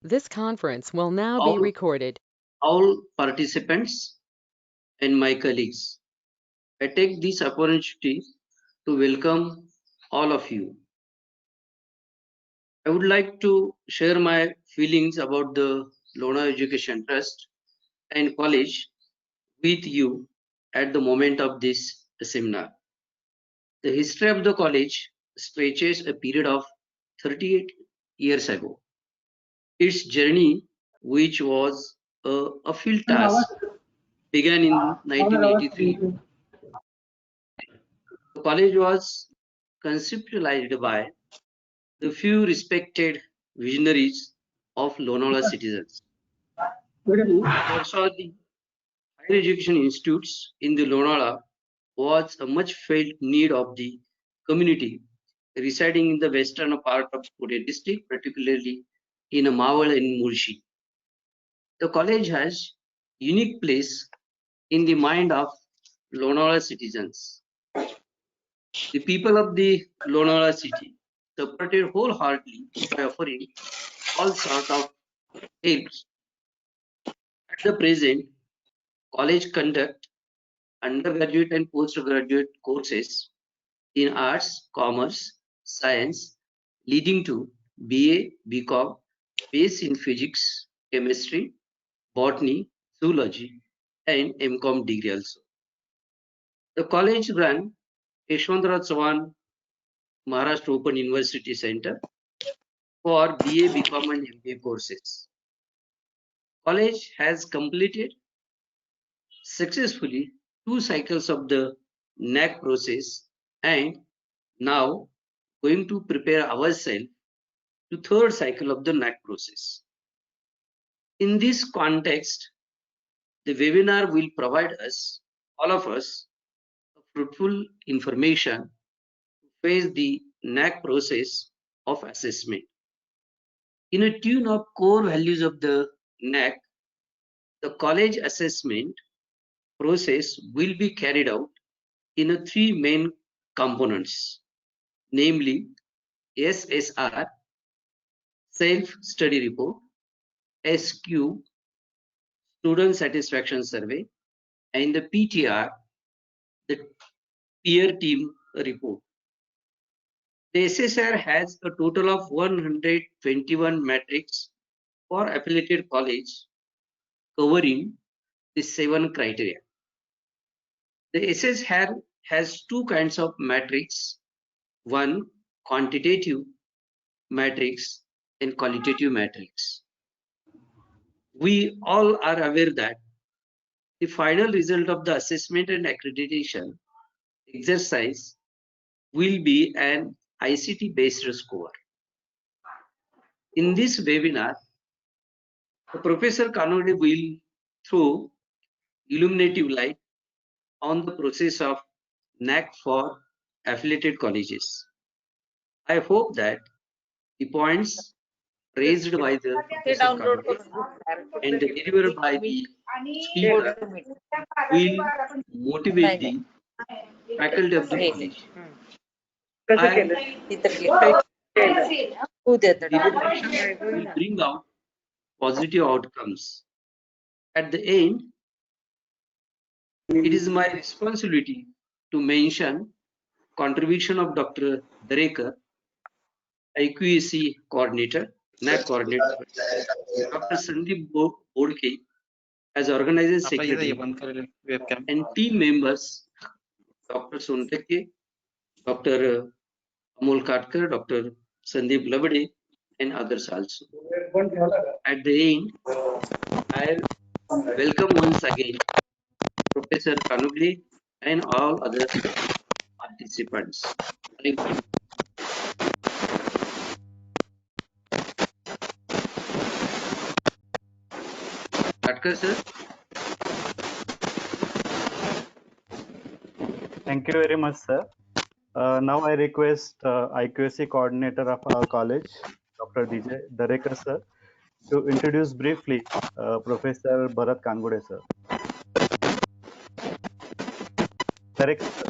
This conference will now be all, recorded. all participants and my colleagues. I take this opportunity to welcome all of you. I would like to share my feelings about the Lona Education Trust and College with you at the moment of this seminar. The history of the college stretches a period of 38 years ago. Its journey, which was a field task, began in 1983. The college was conceptualized by the few respected visionaries of Lonavala citizens. Foresaw the higher education institutes in the Lonavala was a much felt need of the community residing in the western part of Pune district, particularly in Mawal and Murshi. The college has unique place in the mind of Lonavala citizens. The people of the Lonavala city supported wholeheartedly by offering all sorts of helps. At the present, college conduct undergraduate and postgraduate courses in arts, commerce, science, leading to BA, BCom, based in physics, chemistry, botany, zoology, and MCom degree also. The college run Yeshwantrao Chavan Maharashtra Open University Center for BA, BCom, and MBA courses. College has completed successfully 2 cycles of the NAC process and now going to prepare ourselves to third cycle of the NAC process. In this context, the webinar will provide us, all of us, fruitful information to face the NAC process of assessment. In a tune of core values of the NAC, the college assessment process will be carried out in a 3 main components, namely SSR, self-study report, SQ, student satisfaction survey, and the PTR, the peer team report. The SSR has a total of 121 metrics for affiliated college covering the 7 criteria. The SSR has 2 kinds of metrics, one quantitative matrix and qualitative matrix. We all are aware that the final result of the assessment and accreditation exercise will be an ICT based score. In this webinar, Professor Kanode will throw illuminative light on the process of NAC for affiliated colleges. I hope that the points raised by the Professor Kanode and delivered by the speaker will motivate the faculty of the college. I expect the reflection will bring out positive outcomes. At the end, it is my responsibility to mention contribution of Dr. Darekar, IQAC coordinator, NAC coordinator, Dr. Sandeep Bodke as organizing secretary, and team members, Dr. Sonteke, Dr. Amol Katkar, Dr. Sandeep Lavade, and others also. At the end, I welcome once again Professor Kanugli and all other participants. Thank you. Katkar sir. Thank you very much, sir. Now I request IQAC coordinator of our college, Dr. DJ Darekar, sir, to introduce briefly Professor Bharat Kangude, sir. Darekar, sir.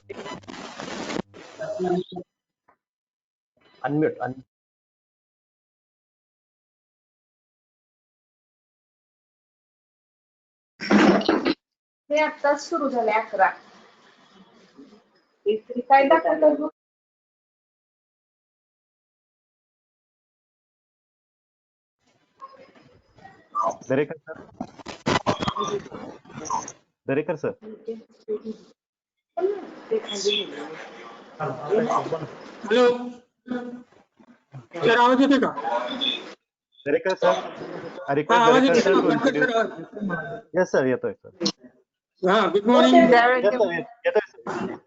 Unmute. हे आत्ताच सुरू झाले 11. एकतरी काय दाखवतात? Darekar sir. Darekar sir. Hello sir, आवाज येते का? Darekar sir. I request आवाज Drekar येते sir का? to Pankaj introduce. Sir, Yes sir, येतोय sir. हा, गुड मॉर्निंग. Yes sir, येतोय sir.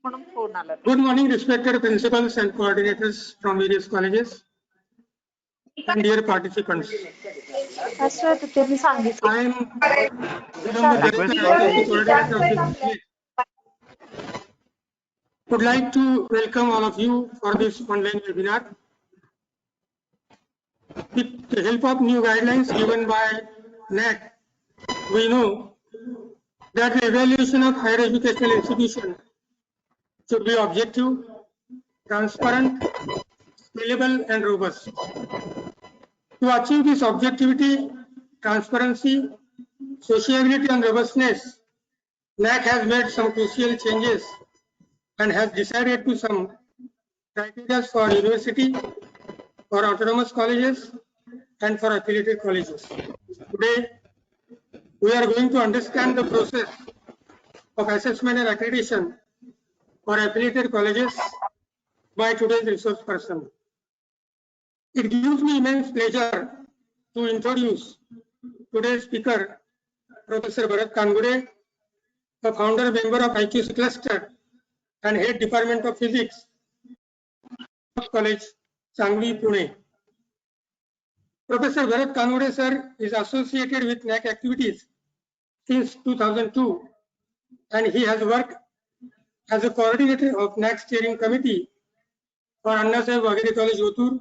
म्हणून फोन आला. Good morning, respected principals and coordinators from various colleges and dear participants. असं तर त्यांनी सांगितलं. I am I Virambat request Darekar, all. IQAC coordinator of this BCA. Would like to welcome all of you for this online webinar. With the help of new guidelines given by NAC, we know that the evaluation of higher educational institution should be objective, transparent, scalable, and robust. To achieve this objectivity, transparency, sociability, and robustness, NAC has made some crucial changes and has decided to some criteria for university, for autonomous colleges, and for affiliated colleges. Today, we are going to understand the process of assessment and accreditation for affiliated colleges by today's resource person. It gives me immense pleasure to introduce today's speaker, Professor Bharat Kangude, a founder member of IQAC Cluster and Head Department of Physics, College, Sangli, Pune. Professor Bharat Kangude sir is associated with NAC activities since 2002, and he has worked as a coordinator of NAC Steering Committee for Anna Sahib Wagere College, Otur,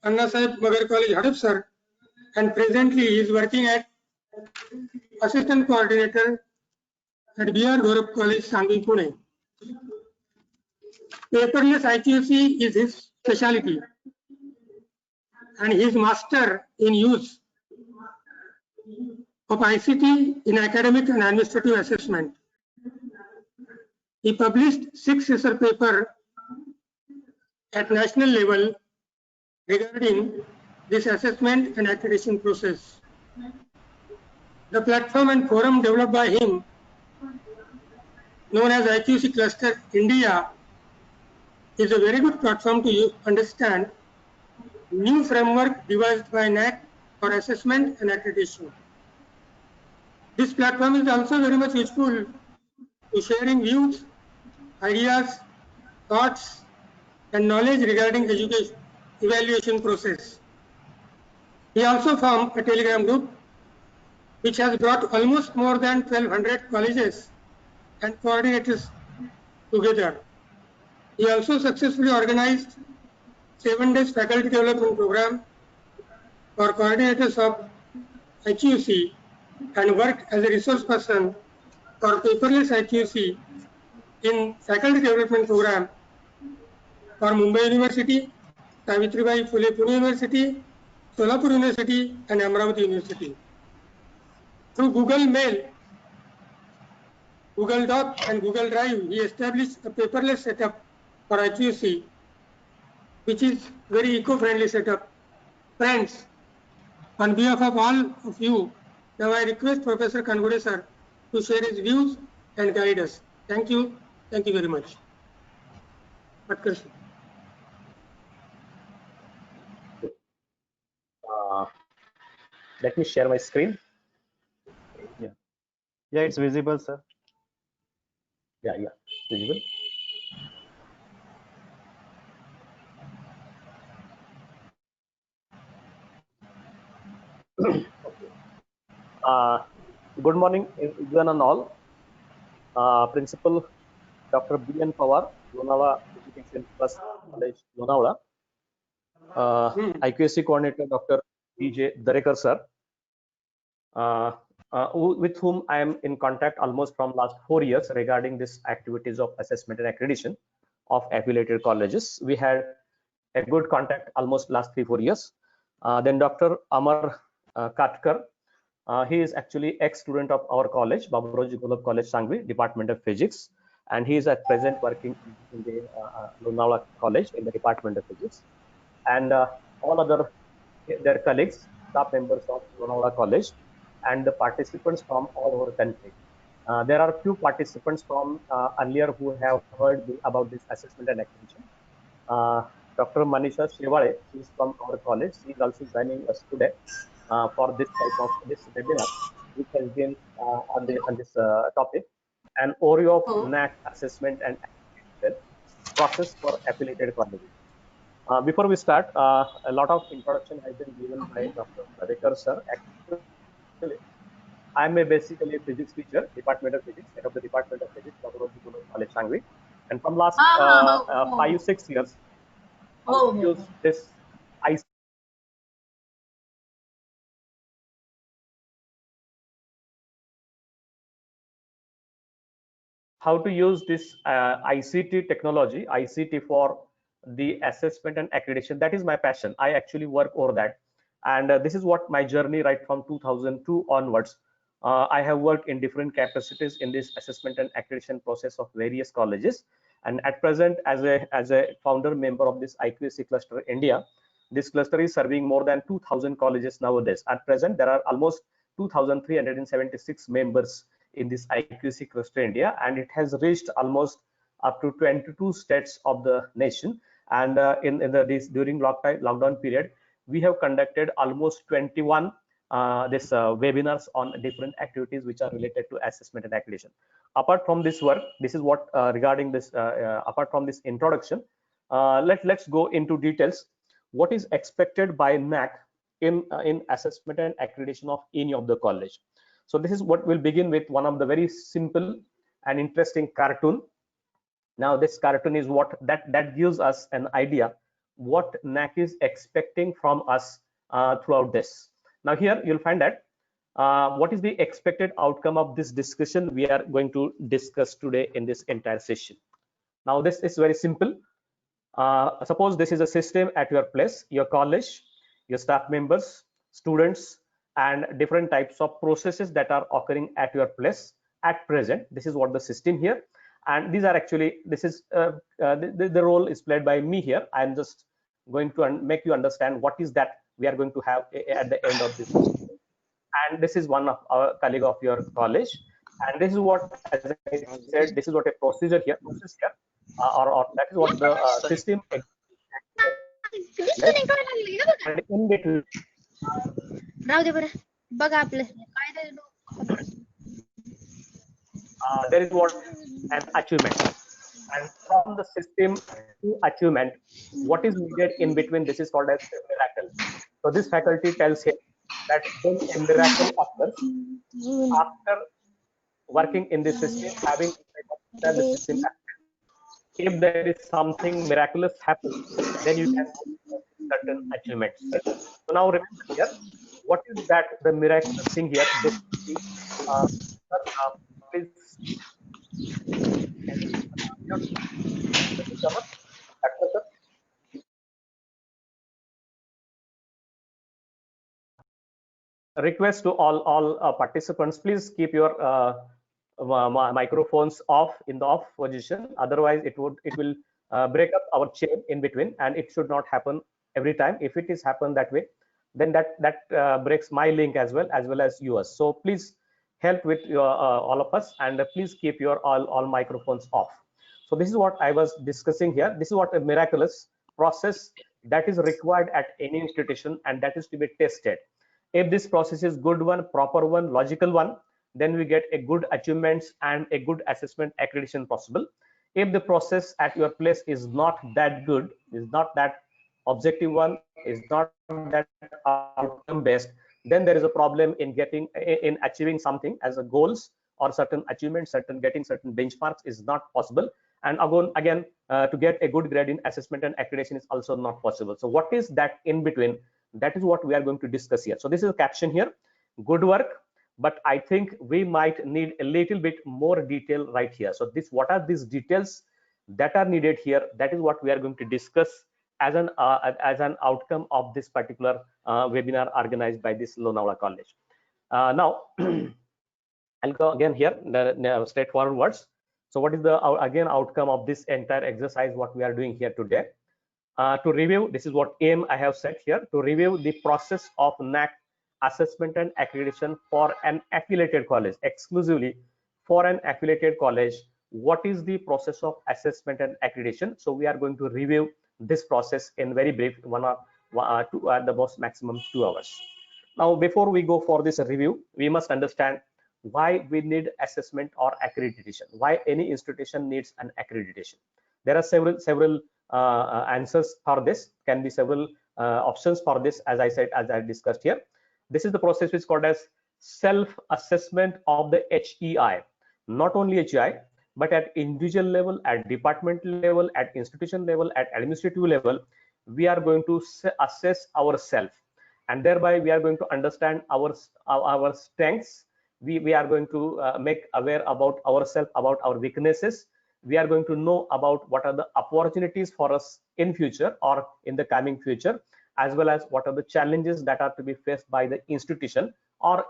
Anna Sahib Wagere College, Hadapsar, and presently he is working at Assistant Coordinator at B.R. Gaurav College, Sangli, Pune. Paperless IQAC is his specialty, and he is master in use of ICT in academic and administrative assessment. He published 6 research papers at national level regarding this assessment and accreditation process. The platform and forum developed by him, known as IQAC Cluster India, is a very good platform to understand new framework devised by NAC for assessment and accreditation. This platform is also very much useful to sharing views, ideas, thoughts, and knowledge regarding education evaluation process. He also formed a Telegram group which has brought almost more than 1200 colleges and coordinators together. He also successfully organized 7 days faculty development program for coordinators of IQAC and worked as a resource person for paperless IQAC in faculty development program for Mumbai University, Savitribai Phule Pune University, Solapur University, and Amravati University. Through Google Mail, Google Doc, and Google Drive, he established a paperless setup for IQAC, which is very eco-friendly setup. Friends, on behalf of all of you, now I request Professor Kangude sir to share his views and guide us. Thank you. Thank you very much. Patkar sir. Let me share my screen. Yeah, it's visible, sir. Yeah, visible. Good morning, everyone and all. Principal Dr. B.N. Pawar, Lonavala Education Plus College, Lonavala. IQAC coordinator Dr. D.J. Darekar sir, with whom I am in contact almost from last 4 years regarding this activities of assessment and accreditation of affiliated colleges. We had a good contact almost last 3-4 years. Then Dr. Amar Katkar, He is actually ex-student of our college, Baburoji Golab College, Sangvi, Department of Physics, and he is at present working in the Lonavala College in the Department of Physics. And all other their colleagues, staff members of Lonavala College, and the participants from all over the country. There are few participants from earlier who have heard about this assessment and accreditation. Dr. Manisha Shevale, she is from our college. She is also joining us today for this type of this webinar, which has been on this topic, an overview of NAC assessment and accreditation process for affiliated colleges. Before we start, a lot of introduction has been given by Dr. Madekar sir. Actually, I'm basically a physics teacher, Department of Physics, head of the Department of Physics, Baburoji Golab College, Sangvi. And from last 5-6 years, I use this IC how to use this ICT technology, ICT for the assessment and accreditation. That is my passion. I actually work over that. And this is what my journey right from 2002 onwards. I have worked in different capacities in this assessment and accreditation process of various colleges. And at present, as a founder member of this IQAC cluster India, this cluster is serving more than 2,000 colleges nowadays. At present, there are almost 2,376 members in this IQAC cluster India, and it has reached almost up to 22 states of the nation. And during lockdown period, we have conducted almost 21 webinars on different activities which are related to assessment and accreditation. Apart from this work, this is what regarding this. Apart from this introduction, let's go into details. What is expected by NAC in assessment and accreditation of any of the college? So this is what we'll begin with one of the very simple and interesting cartoon. Now this cartoon is what that gives us an idea what NAC is expecting from us throughout this. Now here you'll find that what is the expected outcome of this discussion we are going to discuss today in this entire session. Now this is very simple. Suppose this is a system at your place, your college, your staff members, students, and different types of processes that are occurring at your place at present. This is what the system here, and these are actually, this is the role is played by me here. I'm just going to make you understand what is that we are going to have at the end of this system. And this is one of our colleague of your college, and this is what, as I said, this is what a process here, or that is what the system. And in between, there is what an achievement, and from the system to achievement, what is needed in between, this is called as a miracle. So this faculty tells him that when a miracle occurs after working in this system, having the system, if there is something miraculous happens, then you can have certain achievements. So now remember here, what is that the miraculous thing here? Request to all participants, please keep your microphones off in the off position. Otherwise, it will break up our chain in between, and it should not happen every time. If it is happen that way, then that breaks my link as well as yours. So please help with your, all of us, and please keep your all microphones off. So this is what I was discussing here. This is what a miraculous process that is required at any institution, and that is to be tested. If this process is good one, proper one, logical one, then we get a good achievements and a good assessment accreditation possible. If the process at your place is not that good, is not that objective one, is not that outcome based, then there is a problem in achieving something as a goals or certain achievements, getting certain benchmarks is not possible. And again, to get a good grade in assessment and accreditation is also not possible. So what is that in between? That is what we are going to discuss here. So this is a caption here, good work, but I think we might need a little bit more detail right here. So what are these details that are needed here? That is what we are going to discuss as an outcome of this particular webinar organized by this Lonavala College. Now, I'll go again here, the straightforward words. So what is the again outcome of this entire exercise, what we are doing here today? To review, this is what aim I have set here, to review the process of NAAC assessment and accreditation for an affiliated college, exclusively for an affiliated college. What is the process of assessment and accreditation? So we are going to review this process in very brief, 1 or 2 at the most maximum 2 hours. Now, before we go for this review, we must understand why we need assessment or accreditation, why any institution needs an accreditation. There are several answers for this, can be several options for this, as I said, as I discussed here. This is the process which is called as self-assessment of the HEI. Not only HEI, but at individual level, at department level, at institution level, at administrative level, we are going to assess ourselves, and thereby we are going to understand our strengths. We are going to make aware about ourselves, about our weaknesses. We are going to know about what are the opportunities for us in future or in the coming future, as well as what are the challenges that are to be faced by the institution or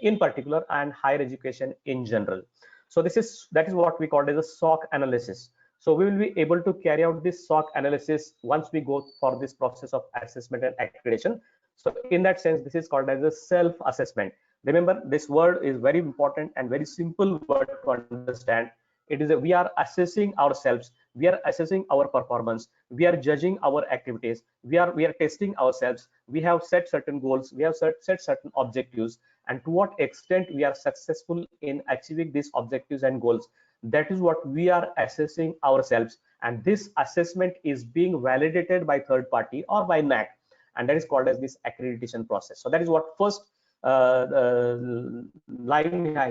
in particular and higher education in general. So that is what we call as a SOC analysis. So we will be able to carry out this SOC analysis once we go for this process of assessment and accreditation. So in that sense, this is called as a self-assessment. Remember, this word is very important and very simple word to understand. It is we are assessing ourselves, we are assessing our performance, we are judging our activities, we are testing ourselves, we have set certain goals, we have set certain objectives, and to what extent we are successful in achieving these objectives and goals. That is what we are assessing ourselves, and this assessment is being validated by third party or by NAAC, and that is called as this accreditation process. So that is what first line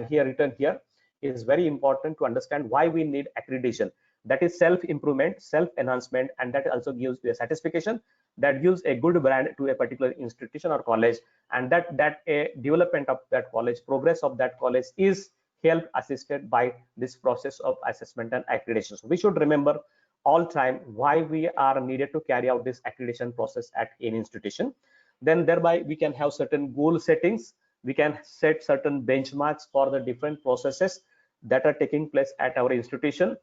here written here is very important to understand why we need accreditation. That is self-improvement, self-enhancement, and that also gives you a satisfaction, that gives a good brand to a particular institution or college, and that a development of that college, progress of that college is helped, assisted by this process of assessment and accreditation. So we should remember all time why we are needed to carry out this accreditation process at any institution. Then thereby we can have certain goal settings, we can set certain benchmarks for the different processes that are taking place at our institution.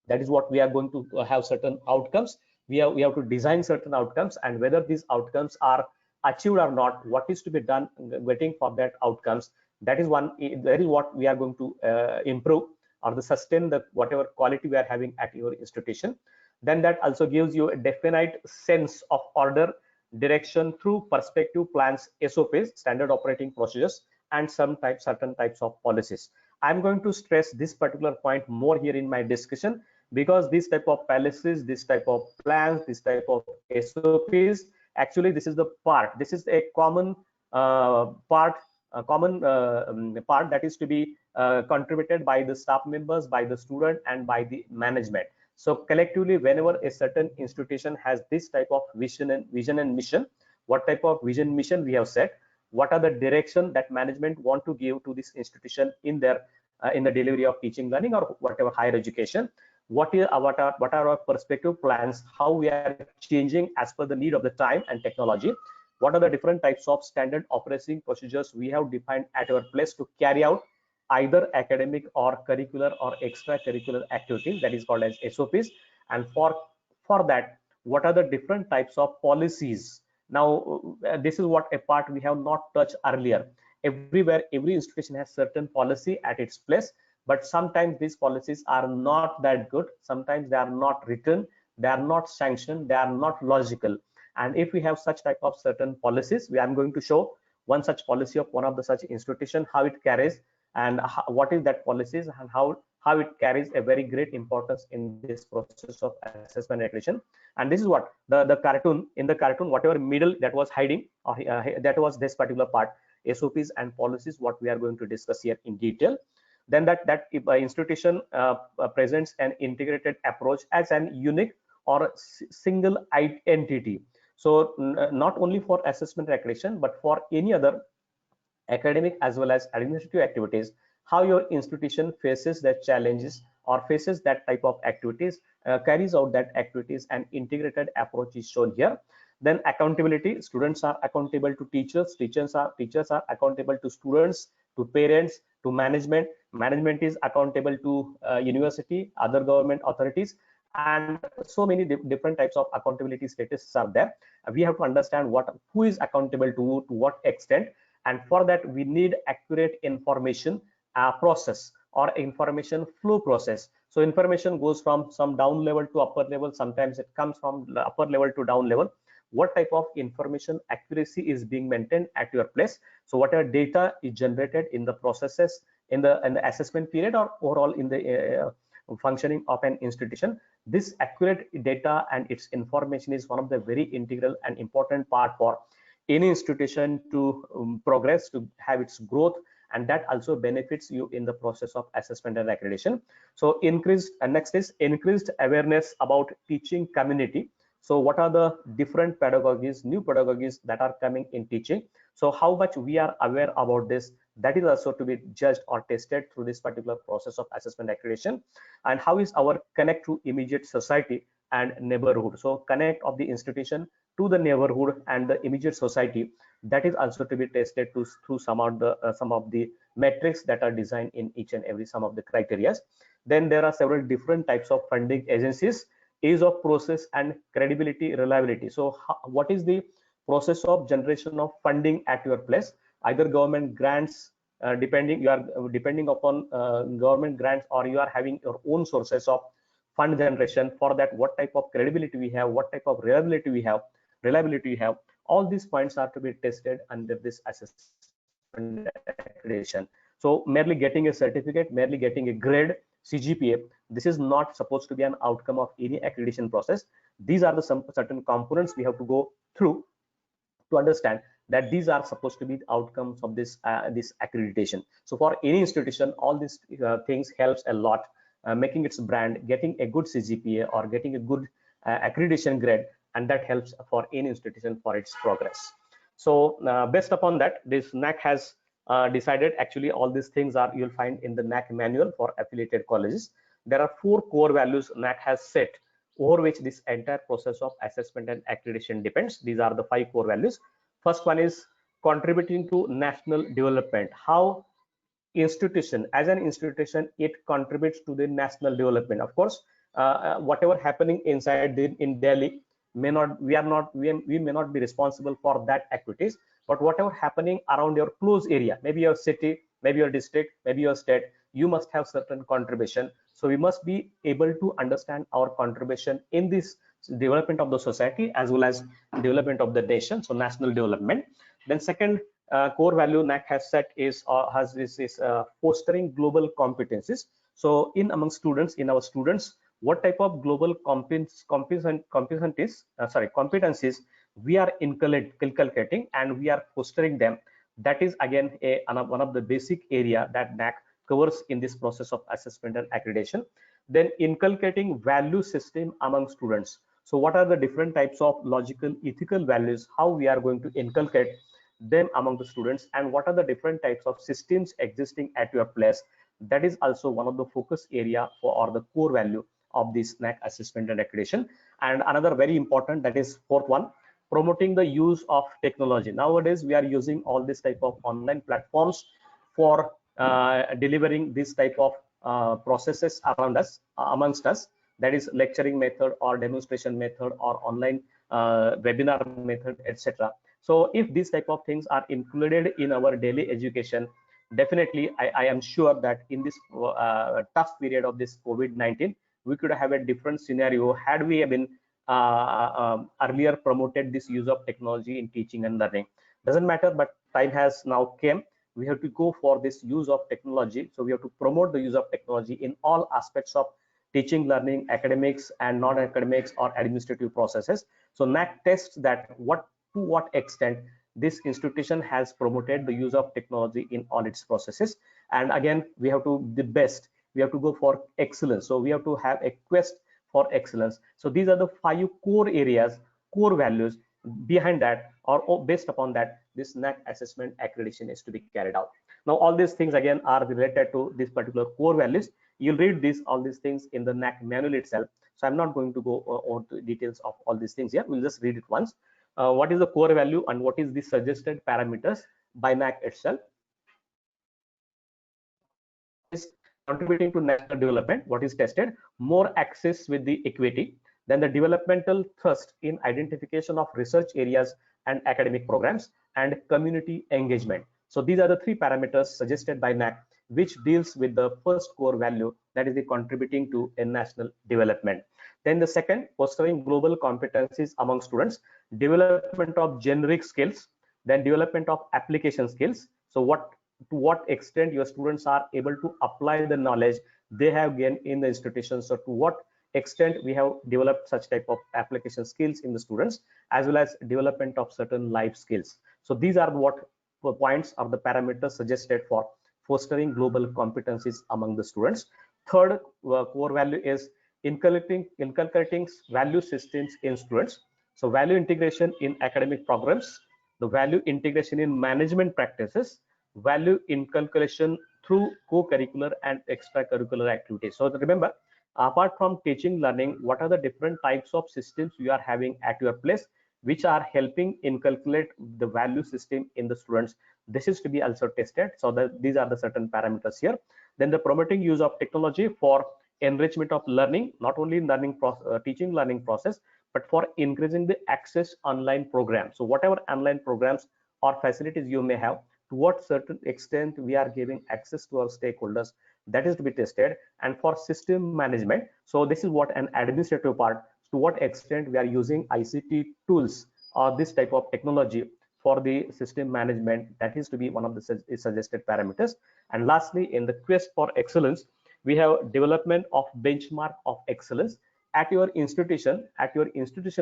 That is what we are going to have certain outcomes. We have to design certain outcomes, and whether these outcomes are achieved or not, what is to be done waiting for that outcomes, that is what we are going to improve or the sustain the whatever quality we are having at your institution. Then that also gives you a definite sense of order, direction through perspective plans, SOPs, standard operating procedures, and certain types of policies. I'm going to stress this particular point more here in my discussion, because this type of policies, this type of plans, this type of SOPs, actually this is the part, this is a common part that is to be contributed by the staff members, by the student, and by the management. So collectively, whenever a certain institution has this type of vision and mission, what type of vision mission we have set, what are the direction that management want to give to this institution in their in the delivery of teaching, learning, or whatever higher education, what are our perspective plans, how we are changing as per the need of the time and technology, what are the different types of standard operating procedures we have defined at our place to carry out either academic or curricular or extracurricular activities, that is called as SOPs. And for that, what are the different types of policies? Now this is what a part we have not touched earlier. Everywhere, every institution has certain policy at its place, but sometimes these policies are not that good, sometimes they are not written, they are not sanctioned, they are not logical. And if we have such type of certain policies, I'm going to show one such policy of one of the such institution, how it carries, and what is that policies, and how it carries a very great importance in this process of assessment and accreditation. And this is what the cartoon, in the cartoon, whatever middle that was hiding, or that was this particular part, SOPs and policies, what we are going to discuss here in detail. Then that institution presents an integrated approach as an unique or single entity. So not only for assessment and accreditation, but for any other academic as well as administrative activities, how your institution faces that challenges or faces that type of activities, carries out that activities, and integrated approach is shown here. Then accountability, students are accountable to teachers, teachers are accountable to students, to parents, to management. Management is accountable to university, other government authorities, and so many different types of accountability statuses are there. We have to understand who is accountable to what extent, and for that we need accurate information process or information flow process. So information goes from some down level to upper level, sometimes it comes from the upper level to down level. What type of information accuracy is being maintained at your place? So whatever data is generated in the processes in the assessment period or overall in the functioning of an institution, this accurate data and its information is one of the very integral and important part for any institution to progress, to have its growth, and that also benefits you in the process of assessment and accreditation. So next is increased awareness about teaching community. So what are the different pedagogies, new pedagogies that are coming in teaching? So how much we are aware about this, that is also to be judged or tested through this particular process of assessment accreditation. And how is our connect to immediate society and neighborhood? So connect of the institution to the neighborhood and the immediate society, that is also to be tested through some of the metrics that are designed in each and every some of the criteria. Then there are several different types of funding agencies, ease of process and credibility, reliability. So what is the process of generation of funding at your place? Either government grants, depending upon government grants, or you are having your own sources of fund generation. For that, what type of credibility we have, what type of reliability we have, all these points are to be tested under this assessment accreditation. So merely getting a certificate, merely getting a grade, CGPA, this is not supposed to be an outcome of any accreditation process. These are the certain components we have to go through to understand that these are supposed to be the outcomes of this this accreditation. So for any institution, all these things helps a lot, making its brand, getting a good CGPA or getting a good accreditation grade, and that helps for any institution for its progress. So based upon that, this NAAC has decided, actually all these things are you'll find in the NAAC manual for affiliated colleges. There are 4 core values NAAC has set over which this entire process of assessment and accreditation depends. These are the 5 core values. First one is contributing to national development. How institution, as an institution, it contributes to the national development. Of course, whatever happening inside in Delhi may not, we may not be responsible for that activities, but whatever happening around your close area, maybe your city, maybe your district, maybe your state, you must have certain contribution. So we must be able to understand our contribution in this development of the society as well as development of the nation, so national development. Then second core value NAAC has set is fostering global competencies. So in among students, in our students, what type of global competencies we are inculcating and we are fostering them. That is again one of the basic area that NAAC covers in this process of assessment and accreditation. Then inculcating value system among students. So what are the different types of logical, ethical values, how we are going to inculcate them among the students, and what are the different types of systems existing at your place? That is also one of the focus area for, or the core value of this NAAC assessment and accreditation. And another very important, that is 4th one, promoting the use of technology. Nowadays we are using all this type of online platforms for delivering this type of processes around us, amongst us, that is lecturing method or demonstration method or online webinar method, etc. So if these type of things are included in our daily education, definitely I am sure that in this tough period of this COVID-19, we could have a different scenario had we been earlier promoted this use of technology in teaching and learning. Doesn't matter, but time has now came. We have to go for this use of technology. So we have to promote the use of technology in all aspects of teaching, learning, academics and non-academics or administrative processes. So NAAC tests that to what extent this institution has promoted the use of technology in all its processes. And again, we have to the best. We have to go for excellence. So we have to have a quest for excellence. So these are the 5 core areas, core values. Behind that or based upon that, this NAAC assessment accreditation is to be carried out. Now all these things again are related to this particular core values. You'll read all these things in the NAAC manual itself. So I'm not going to go on to details of all these things here. We'll just read it once. what is the core value and what is the suggested parameters by NAAC itself. Is contributing to national development, what is tested, more access with the equity, then the developmental thrust in identification of research areas and academic programs, and community engagement. So these are the three parameters suggested by NAAC, which deals with the first core value, that is the contributing to a national development. Then the second, fostering global competencies among students, development of generic skills, then development of application skills. So to what extent your students are able to apply the knowledge they have gained in the institution. So to what extent we have developed such type of application skills in the students, as well as development of certain life skills. So these are what points are the parameters suggested for fostering global competencies among the students. Third core value is inculcating value systems in students. So value integration in academic programs, the value integration in management practices, value inculcation through co-curricular and extracurricular activities. So remember, apart from teaching learning, what are the different types of systems you are having at your place which are helping inculcate the value system in the students? This is to be also tested. So that these are the certain parameters here. Then the promoting use of technology for enrichment of learning, not only learning teaching learning process, but for increasing the access online programs. So whatever online programs or facilities you may have, to what certain extent we are giving access to our stakeholders, that is to be tested. And for system management, so this is what an administrative part, to what extent we are using ICT tools or this type of technology for the system management, that is to be one of the suggested parameters. And lastly, in the quest for excellence, we have development of benchmark of excellence at your institution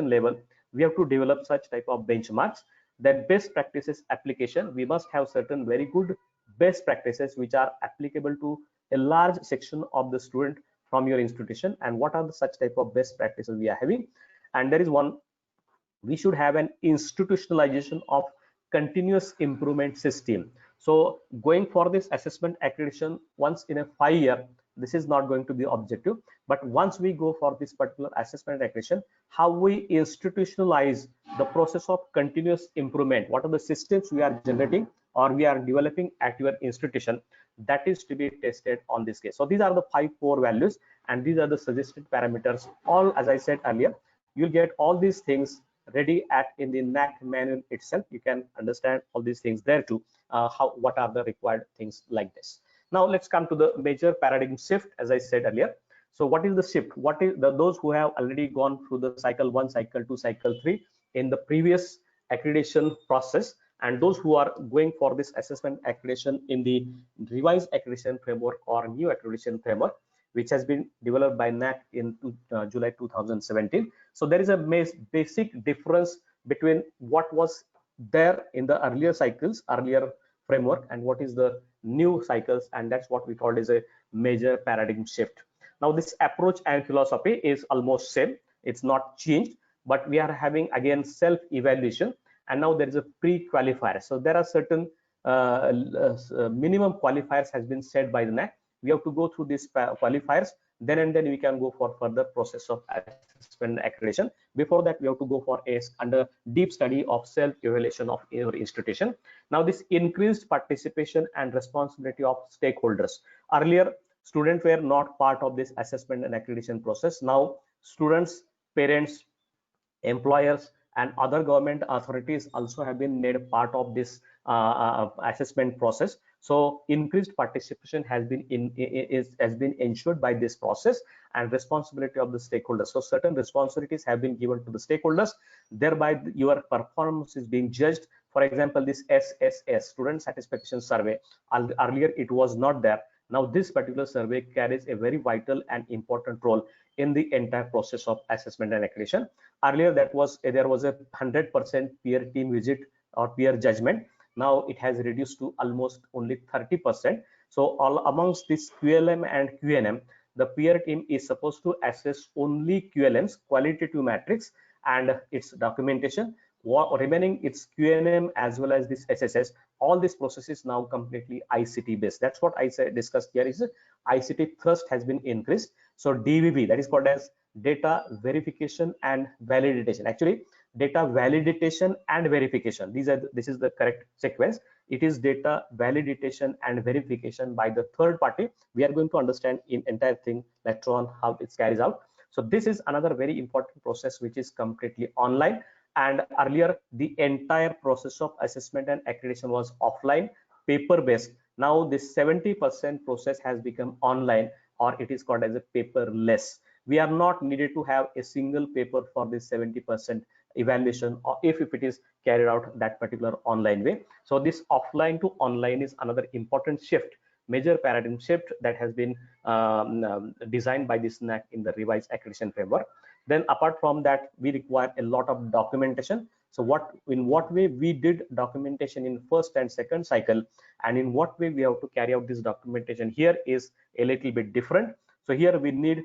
level. We have to develop such type of benchmarks. That best practices application, we must have certain very good best practices which are applicable to a large section of the student from your institution. And what are the such type of best practices we are having? And there is one, we should have an institutionalization of continuous improvement system. So going for this assessment accreditation once in a 5 year, this is not going to be objective, but once we go for this particular assessment accreditation, how we institutionalize the process of continuous improvement, what are the systems we are generating or we are developing at your institution, that is to be tested on this case. So these are the 5 core values and these are the suggested parameters. All, as I said earlier, you'll get all these things ready in the NAAC manual itself. You can understand all these things there too, what are the required things like this. Now let's come to the major paradigm shift, as I said earlier. So what is the shift? What is those who have already gone through the cycle 1, cycle 2, cycle 3 in the previous accreditation process, and those who are going for this assessment accreditation in the revised accreditation framework or new accreditation framework, which has been developed by NAAC in July 2017. So there is a basic difference between what was there in the earlier cycles, earlier framework, and what is the new cycles, and that's what we called as a major paradigm shift. Now this approach and philosophy is almost same, it's not changed, but we are having again self-evaluation, and now there is a pre-qualifier. So there are certain minimum qualifiers has been set by the NAAC. We have to go through these qualifiers, then we can go for further process of assessment accreditation. Before that, we have to go for a under deep study of self-evaluation of your institution. Now this increased participation and responsibility of stakeholders. Earlier, students were not part of this assessment and accreditation process. Now students, parents, employers and other government authorities also have been made part of this assessment process. So increased participation has been ensured by this process, and responsibility of the stakeholders. So certain responsibilities have been given to the stakeholders, thereby your performance is being judged. For example, this SSS, Student Satisfaction Survey, earlier it was not there. Now this particular survey carries a very vital and important role in the entire process of assessment and accreditation. Earlier there was a 100% peer team visit or peer judgment. Now it has reduced to almost only 30%. So all amongst this QLM and QNM, the peer team is supposed to assess only QLM's qualitative matrix and its documentation. Remaining its QNM as well as this SSS, all this process is now completely ICT based. That's what I said discussed here is ICT thrust has been increased. So DVV, that is called as data verification and validation. Actually, data validation and verification. This is the correct sequence. It is data validation and verification by the third party. We are going to understand in entire thing later on how it carries out. So this is another very important process which is completely online, and earlier the entire process of assessment and accreditation was offline, paper based. Now this 70% process has become online, or it is called as a paperless. We are not needed to have a single paper for this 70% evaluation, or if it is carried out that particular online way. So this offline to online is another important shift, major paradigm shift that has been designed by this NAAC in the revised accreditation framework. Then apart from that, we require a lot of documentation. So in what way we did documentation in first and second cycle, and in what way we have to carry out this documentation here is a little bit different. So here we need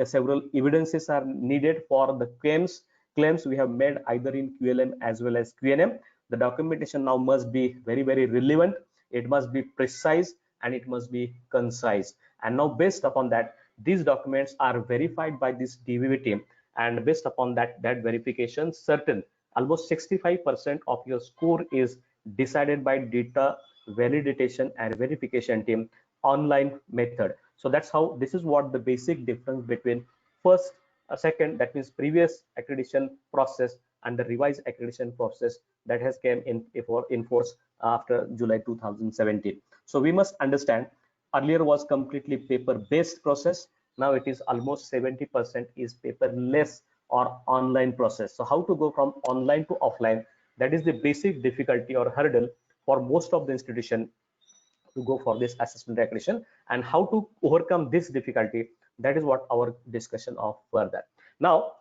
several evidences are needed for the claims we have made either in QLM as well as QNM. The documentation now must be very, very relevant. It must be precise and it must be concise. And now based upon that, these documents are verified by this DVV team, and based upon that verification, certain almost 65% of your score is decided by data validation and verification team online method. So that's how, this is what the basic difference between first, second, that means previous accreditation process and the revised accreditation process that has came in force after July 2017. So we must understand, earlier was completely paper based process, now it is almost 70% is paperless or online process. So how to go from online to offline, that is the basic difficulty or hurdle for most of the institution to go for this assessment accreditation, and how to overcome this difficulty, that is what our discussion of further. Now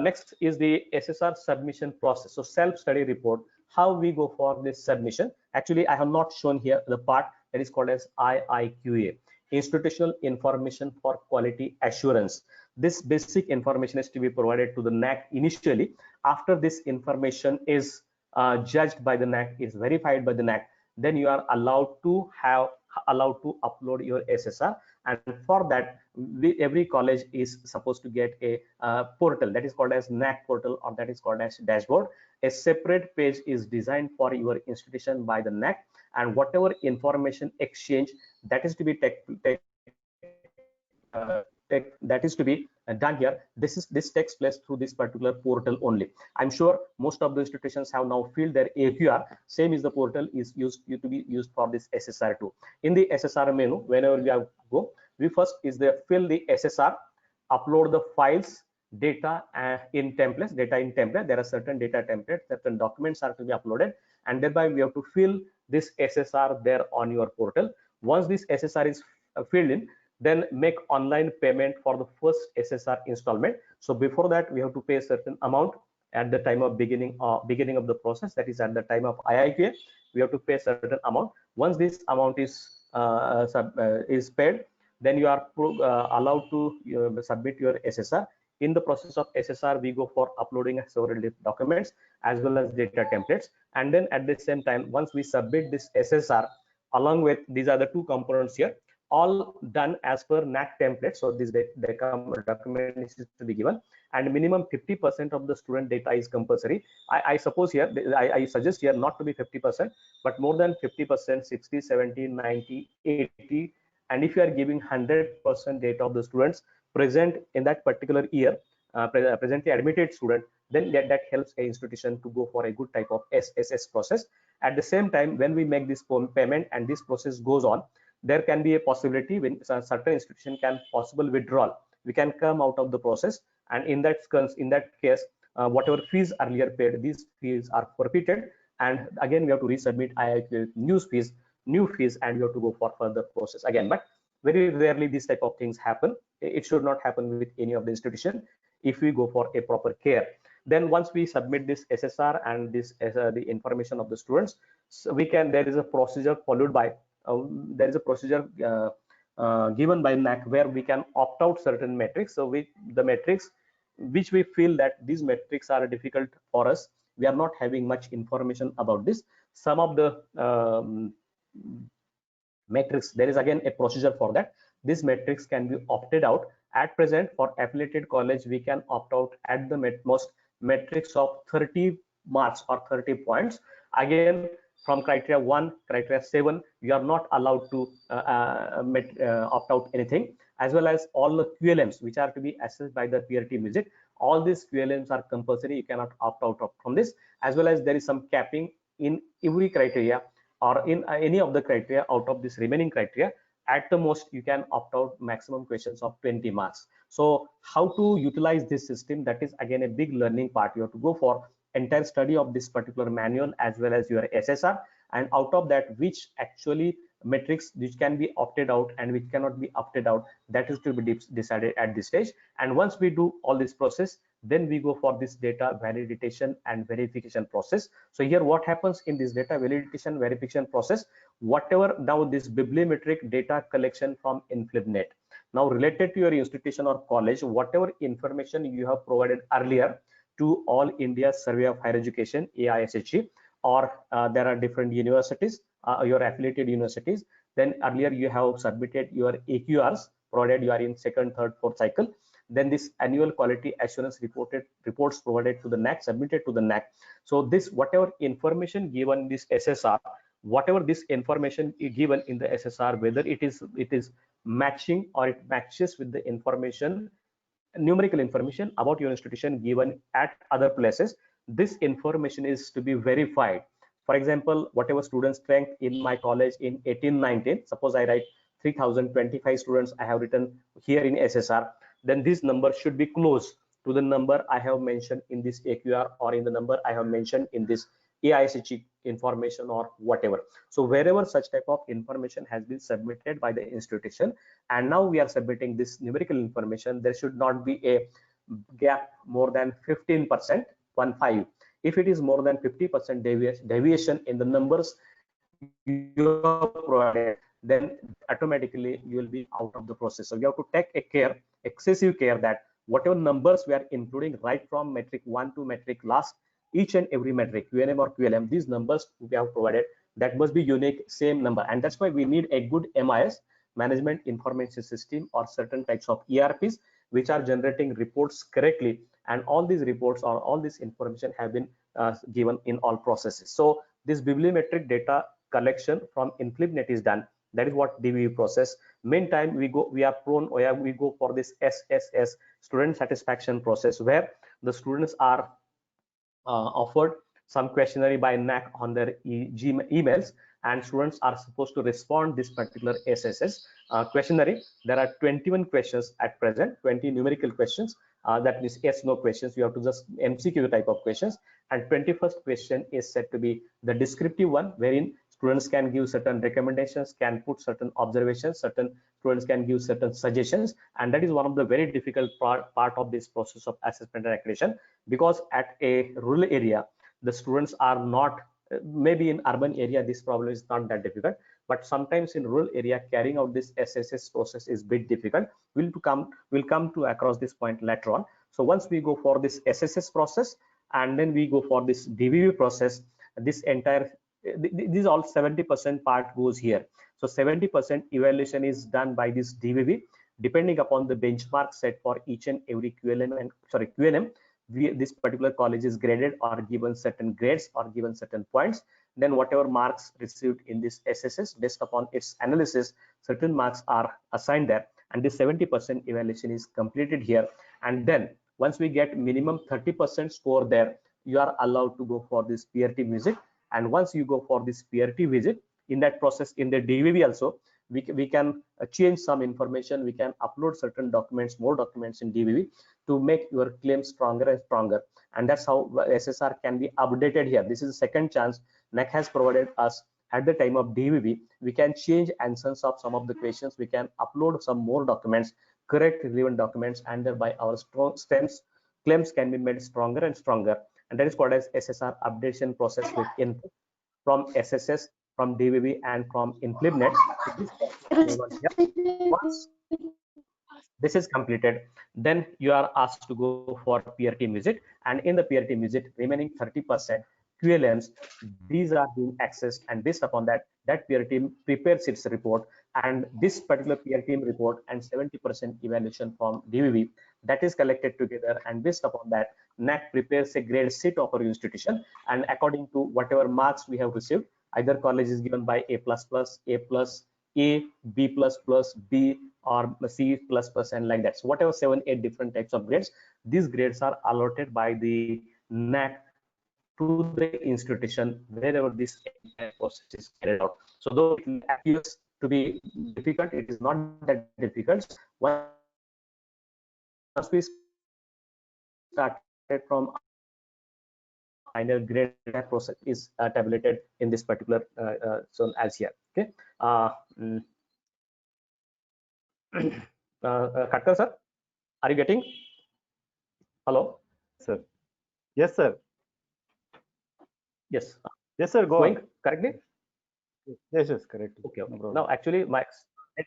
next is the SSR submission process. So self-study report, how we go for this submission. Actually I have not shown here the part that is called as IIQA, Institutional Information for Quality Assurance. This basic information is to be provided to the NAAC initially. After this information is judged by the NAAC, is verified by the NAAC, then you are allowed to upload your SSR. And for that, every college is supposed to get a portal that is called as NAAC portal, or that is called as dashboard. A separate page is designed for your institution by the NAAC, and whatever information exchange that is to be done here, this takes place through this particular portal only. I'm sure most of the institutions have now filled their AQR. Same is the portal is used to be used for this SSR too. In the SSR menu, whenever we go, we first is the fill the SSR, upload the files, data in templates. There are certain data templates, certain documents are to be uploaded, and thereby we have to fill this SSR there on your portal. Once this SSR is filled in, then make online payment for the first SSR installment. So before that, we have to pay a certain amount at the time of beginning of the process, that is at the time of IIQA. We have to pay a certain amount. Once this amount is paid, then you are allowed to submit your SSR. In the process of SSR, we go for uploading several documents as well as data templates, and then at the same time, once we submit this SSR along with these are the two components here, all done as per NAAC template. So this document is to be given, and minimum 50% of the student data is compulsory. I suppose here, I suggest here not to be 50%, but more than 50%, 60, 70, 90, 80, and if you are giving 100% data of the students present in that particular year, presently admitted student, then that helps a institution to go for a good type of SSS process. At the same time, when we make this payment and this process goes on, there can be a possibility when certain institution can possible withdrawal. We can come out of the process, and in that case, whatever fees earlier paid, these fees are forfeited, and again we have to resubmit IIQA new fees, and we have to go for further process again. But very rarely these type of things happen. It should not happen with any of the institution if we go for a proper care. Then once we submit this SSR and this the information of the students, so there is a procedure followed by there is a procedure given by NAAC where we can opt out certain metrics. So the metrics which we feel that these metrics are difficult for us, we are not having much information about this. Some of the metrics, there is again a procedure for that. These metrics can be opted out. At present, for affiliated college, we can opt out at the most metrics of 30 marks or 30 points. Again, from criteria 1, criteria 7, you are not allowed to opt out anything, as well as all the QLMs which are to be assessed by the peer team visit. All these QLMs are compulsory, you cannot opt out from this, as well as there is some capping in every criteria or in any of the criteria out of this remaining criteria. At the most, you can opt out maximum questions of 20 marks. So how to utilize this system, that is again a big learning part. You have to go for entire study of this particular manual as well as your SSR, and out of that which actually metrics which can be opted out and which cannot be opted out, that is to be decided at this stage. And once we do all this process, then we go for this data validation and verification process. So here what happens in this data validation verification process, whatever now this bibliometric data collection from InflibNet, now related to your institution or college, whatever information you have provided earlier to All India Survey of Higher Education, AISHE, or there are different universities, your affiliated universities, then earlier you have submitted your AQRs, provided you are in second, third, fourth cycle. Then this annual quality assurance reports provided to the NAAC, submitted to the NAAC. So this whatever information given in this SSR, whatever this information given in the SSR, whether it is matching or it matches with the information, numerical information about your institution given at other places, this information is to be verified. For example, whatever student strength in my college in 1819, suppose I write 3025 students I have written here in SSR, then this number should be close to the number I have mentioned in this AQR or in the number I have mentioned in this AISHE information or whatever. So wherever such type of information has been submitted by the institution, and now we are submitting this numerical information, there should not be a gap more than 15%, 15. If it is more than 50% deviation in the numbers you have provided, then automatically you will be out of the process. So you have to take a care, excessive care, that whatever numbers we are including right from metric 1 to metric last, each and every metric, QNM or QLM, these numbers we have provided, that must be unique, same number. And that's why we need a good MIS, management information system, or certain types of ERPs which are generating reports correctly, and all these reports or all this information have been given in all processes. So this bibliometric data collection from InflibNet is done. That is what DVV process. Meantime, we go for this SSS, student satisfaction process, where the students are offered some questionnaire by NAAC on their emails, and students are supposed to respond this particular SSS questionnaire. There are 21 questions at present, 20 numerical questions, that means yes no questions, you have to just MCQ type of questions, and 21st question is said to be the descriptive one, wherein students can give certain recommendations, can put certain observations, certain students can give certain suggestions, and that is one of the very difficult part of this process of assessment and accreditation, because at a rural area the students are not, maybe in urban area this problem is not that difficult, but sometimes in rural area carrying out this SSS process is bit difficult. We'll come to across this point later on. So once we go for this SSS process and then we go for this DVV process, this entire these all 70% part goes here. So 70% evaluation is done by this DVV, depending upon the benchmark set for each and every QLM. This particular college is graded or given certain grades or given certain points. Then whatever marks received in this SSS, based upon its analysis, certain marks are assigned there, and this 70% evaluation is completed here. And then once we get minimum 30% score there, you are allowed to go for this PRT visit. And once you go for this PRT visit, in that process, in the DVV also, we can change some information, we can upload certain documents, more documents in DVV to make your claim stronger and stronger. And that's how SSR can be updated here. This is the second chance NAAC has provided us at the time of DVV. We can change answers of some of the questions, we can upload some more documents, correct relevant documents, and thereby our claims can be made stronger and stronger. And that is called as SSR updation process with input from SSS, from DVV, and from InflibNet. Once this is completed, then you are asked to go for PRT visit, and in the PRT visit, remaining 30% QLMs, these are being accessed, and based upon that PR team prepares its report, and this particular PR team report and 70% evaluation from DVV that is collected together, and based upon that, NAAC prepares a grade sheet of our institution, and according to whatever marks we have received, either college is given by A++, A+, A, B++, B, or C++, and like that. So whatever 7-8 different types of grades, these grades are allotted by the NAAC to the institution wherever this process is carried out. So though it appears to be difficult, it is not that difficult. Once we started from final grade, that process is tabulated in this particular zone as here. Okay. Khatkar sir, are you getting? Hello. Sir. Yes, sir. Yes. Yes, sir. Go Going on. correctly? Yes, yes, correct. Okay. Okay. No problem. Now, actually, my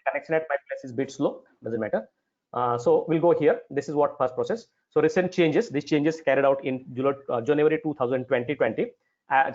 connection at my place is a bit slow. Doesn't matter. So we'll go here. This is what first process. So recent changes. These changes carried out in January 2020.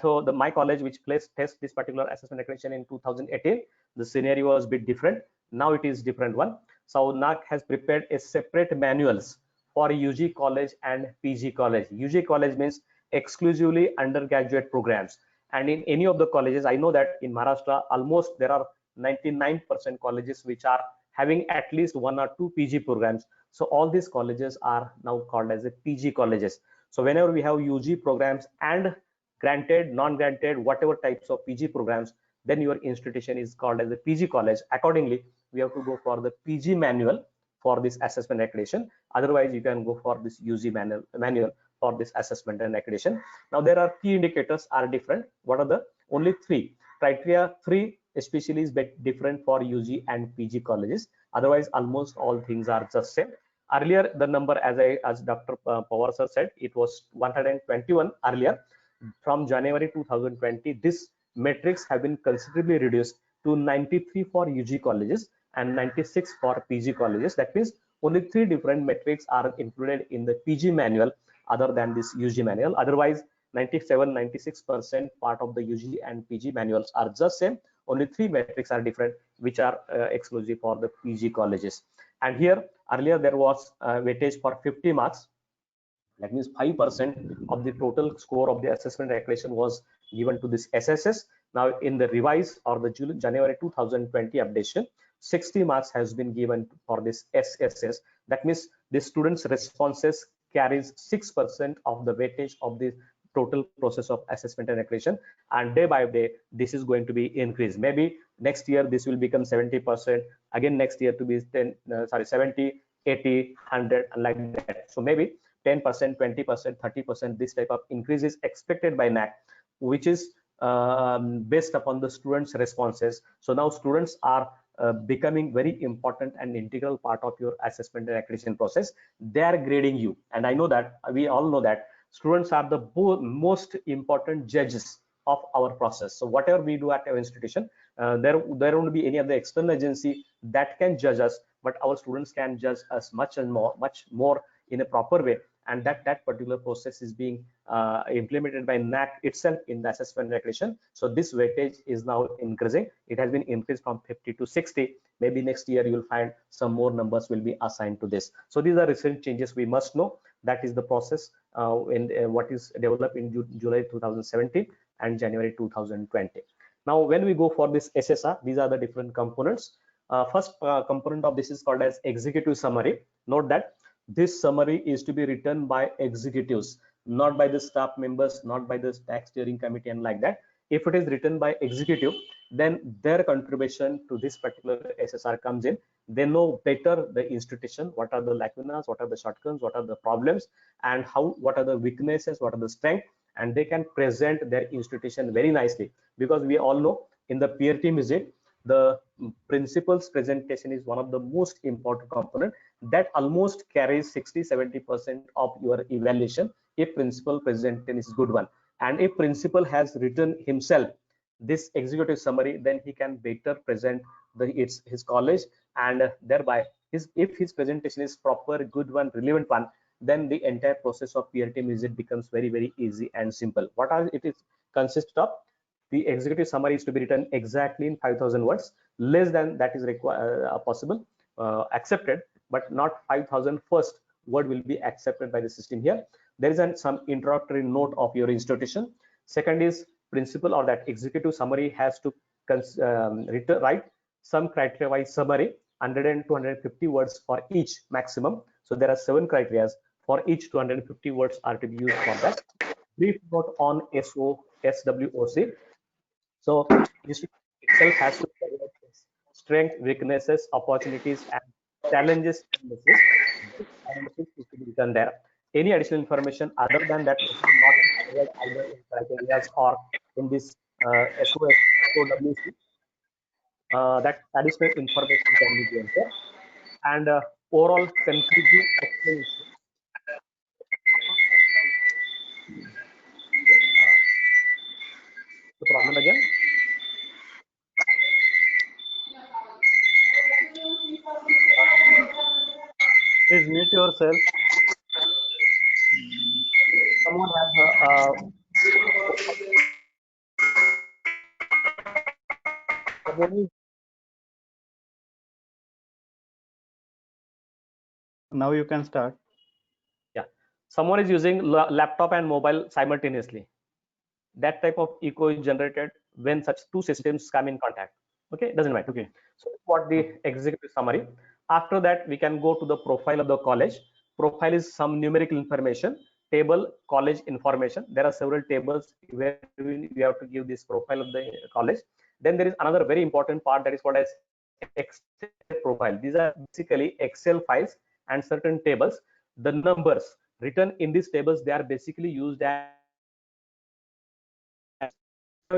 So my college, which test this particular assessment accreditation in 2018, the scenario was a bit different. Now it is different one. So NAAC has prepared a separate manuals for UG college and PG college. UG college means exclusively undergraduate programs. And in any of the colleges, I know that in Maharashtra, almost there are 99% colleges which are having at least 1 or 2 PG programs. So all these colleges are now called as a PG colleges. So whenever we have UG programs and granted, non-granted, whatever types of PG programs, then your institution is called as a PG college. Accordingly, we have to go for the PG manual for this assessment accreditation. Otherwise, you can go for this UG manual for this assessment and accreditation. Now there are key indicators are different. What are the only 3 criteria? 3 especially is different for UG and PG colleges. Otherwise, almost all things are just same. Earlier, the number, as Dr. Pawar sir said, it was 121 earlier. From January 2020, this metrics have been considerably reduced to 93 for UG colleges and 96 for PG colleges. That means only 3 different metrics are included in the PG manual other than this UG manual. Otherwise, 97-96% part of the UG and PG manuals are just same. Only 3 metrics are different, which are exclusive for the PG colleges. And here, earlier there was weightage for 50 marks. That means 5% of the total score of the assessment accreditation was given to this SSS. Now in the revise or the January 2020 updation, 60 marks has been given for this SSS. That means the students' responses carries 6% of the weightage of the total process of assessment and accreditation, and day by day this is going to be increased. Maybe next year this will become 70%, again next year to be 70, 80, 100, and like that. So maybe 10%, 20%, 30%, this type of increase is expected by NAAC, which is based upon the students' responses. So now students are becoming very important and integral part of your assessment and accreditation process. They are grading you, and I know that, we all know that students are the most important judges of our process. So whatever we do at our institution, there won't be any other external agency that can judge us, but our students can judge us much more in a proper way, and that particular process is being implemented by NAAC itself in the assessment and accreditation. So this weightage is now increasing. It has been increased from 50 to 60. Maybe next year you'll find some more numbers will be assigned to this. So these are recent changes we must know. That is the process what is developed in July 2017 and January 2020. Now when we go for this SSR, these are the different components. First component of this is called as executive summary. Note that this summary is to be written by executives, not by the staff members, not by the tax steering committee and like that. If it is written by executive, then their contribution to this particular SSR comes in. They know better the institution, what are the lacunas, what are the shortcomings, what are the problems, and what are the weaknesses, what are the strengths, and they can present their institution very nicely. Because we all know in the peer team visit, the principal's presentation is one of the most important component that almost carries 60-70% of your evaluation if principal presentation is good one. And if principal has written himself this executive summary, then he can better present his college, and thereby if his presentation is proper, good one, relevant one, then the entire process of peer team visit becomes very easy and simple. What are it is consists of? The executive summary is to be written exactly in 5,000 words. Less than that is possible, accepted, but not 5,000 first. word will be accepted by the system here. There is some introductory note of your institution. Second is principal or that executive summary has to write some criteria wise summary, 100 and 250 words for each maximum. So there are 7 criteria for each. 250 words are to be used for that. Brief note on SWOC. So this itself has to carry out strength, weaknesses, opportunities, and challenges analysis. This analysis is to be done there. Any additional information other than that is not covered either in criteria or in this SOWC. That additional information can be given there. And overall conclusive explanation. The problem again? Please mute yourself. Someone has Now you can start. yeah, someone is using laptop and mobile simultaneously. That type of echo is generated when such two systems come in contact. Okay, doesn't matter. Okay. So what the executive summary. After that, we can go to the profile of the college. Profile is some numerical information. Table, college information. There are several tables where we have to give this profile of the college. Then there is another very important part that is called as Excel profile. These are basically Excel files and certain tables. The numbers written in these tables, they are basically used as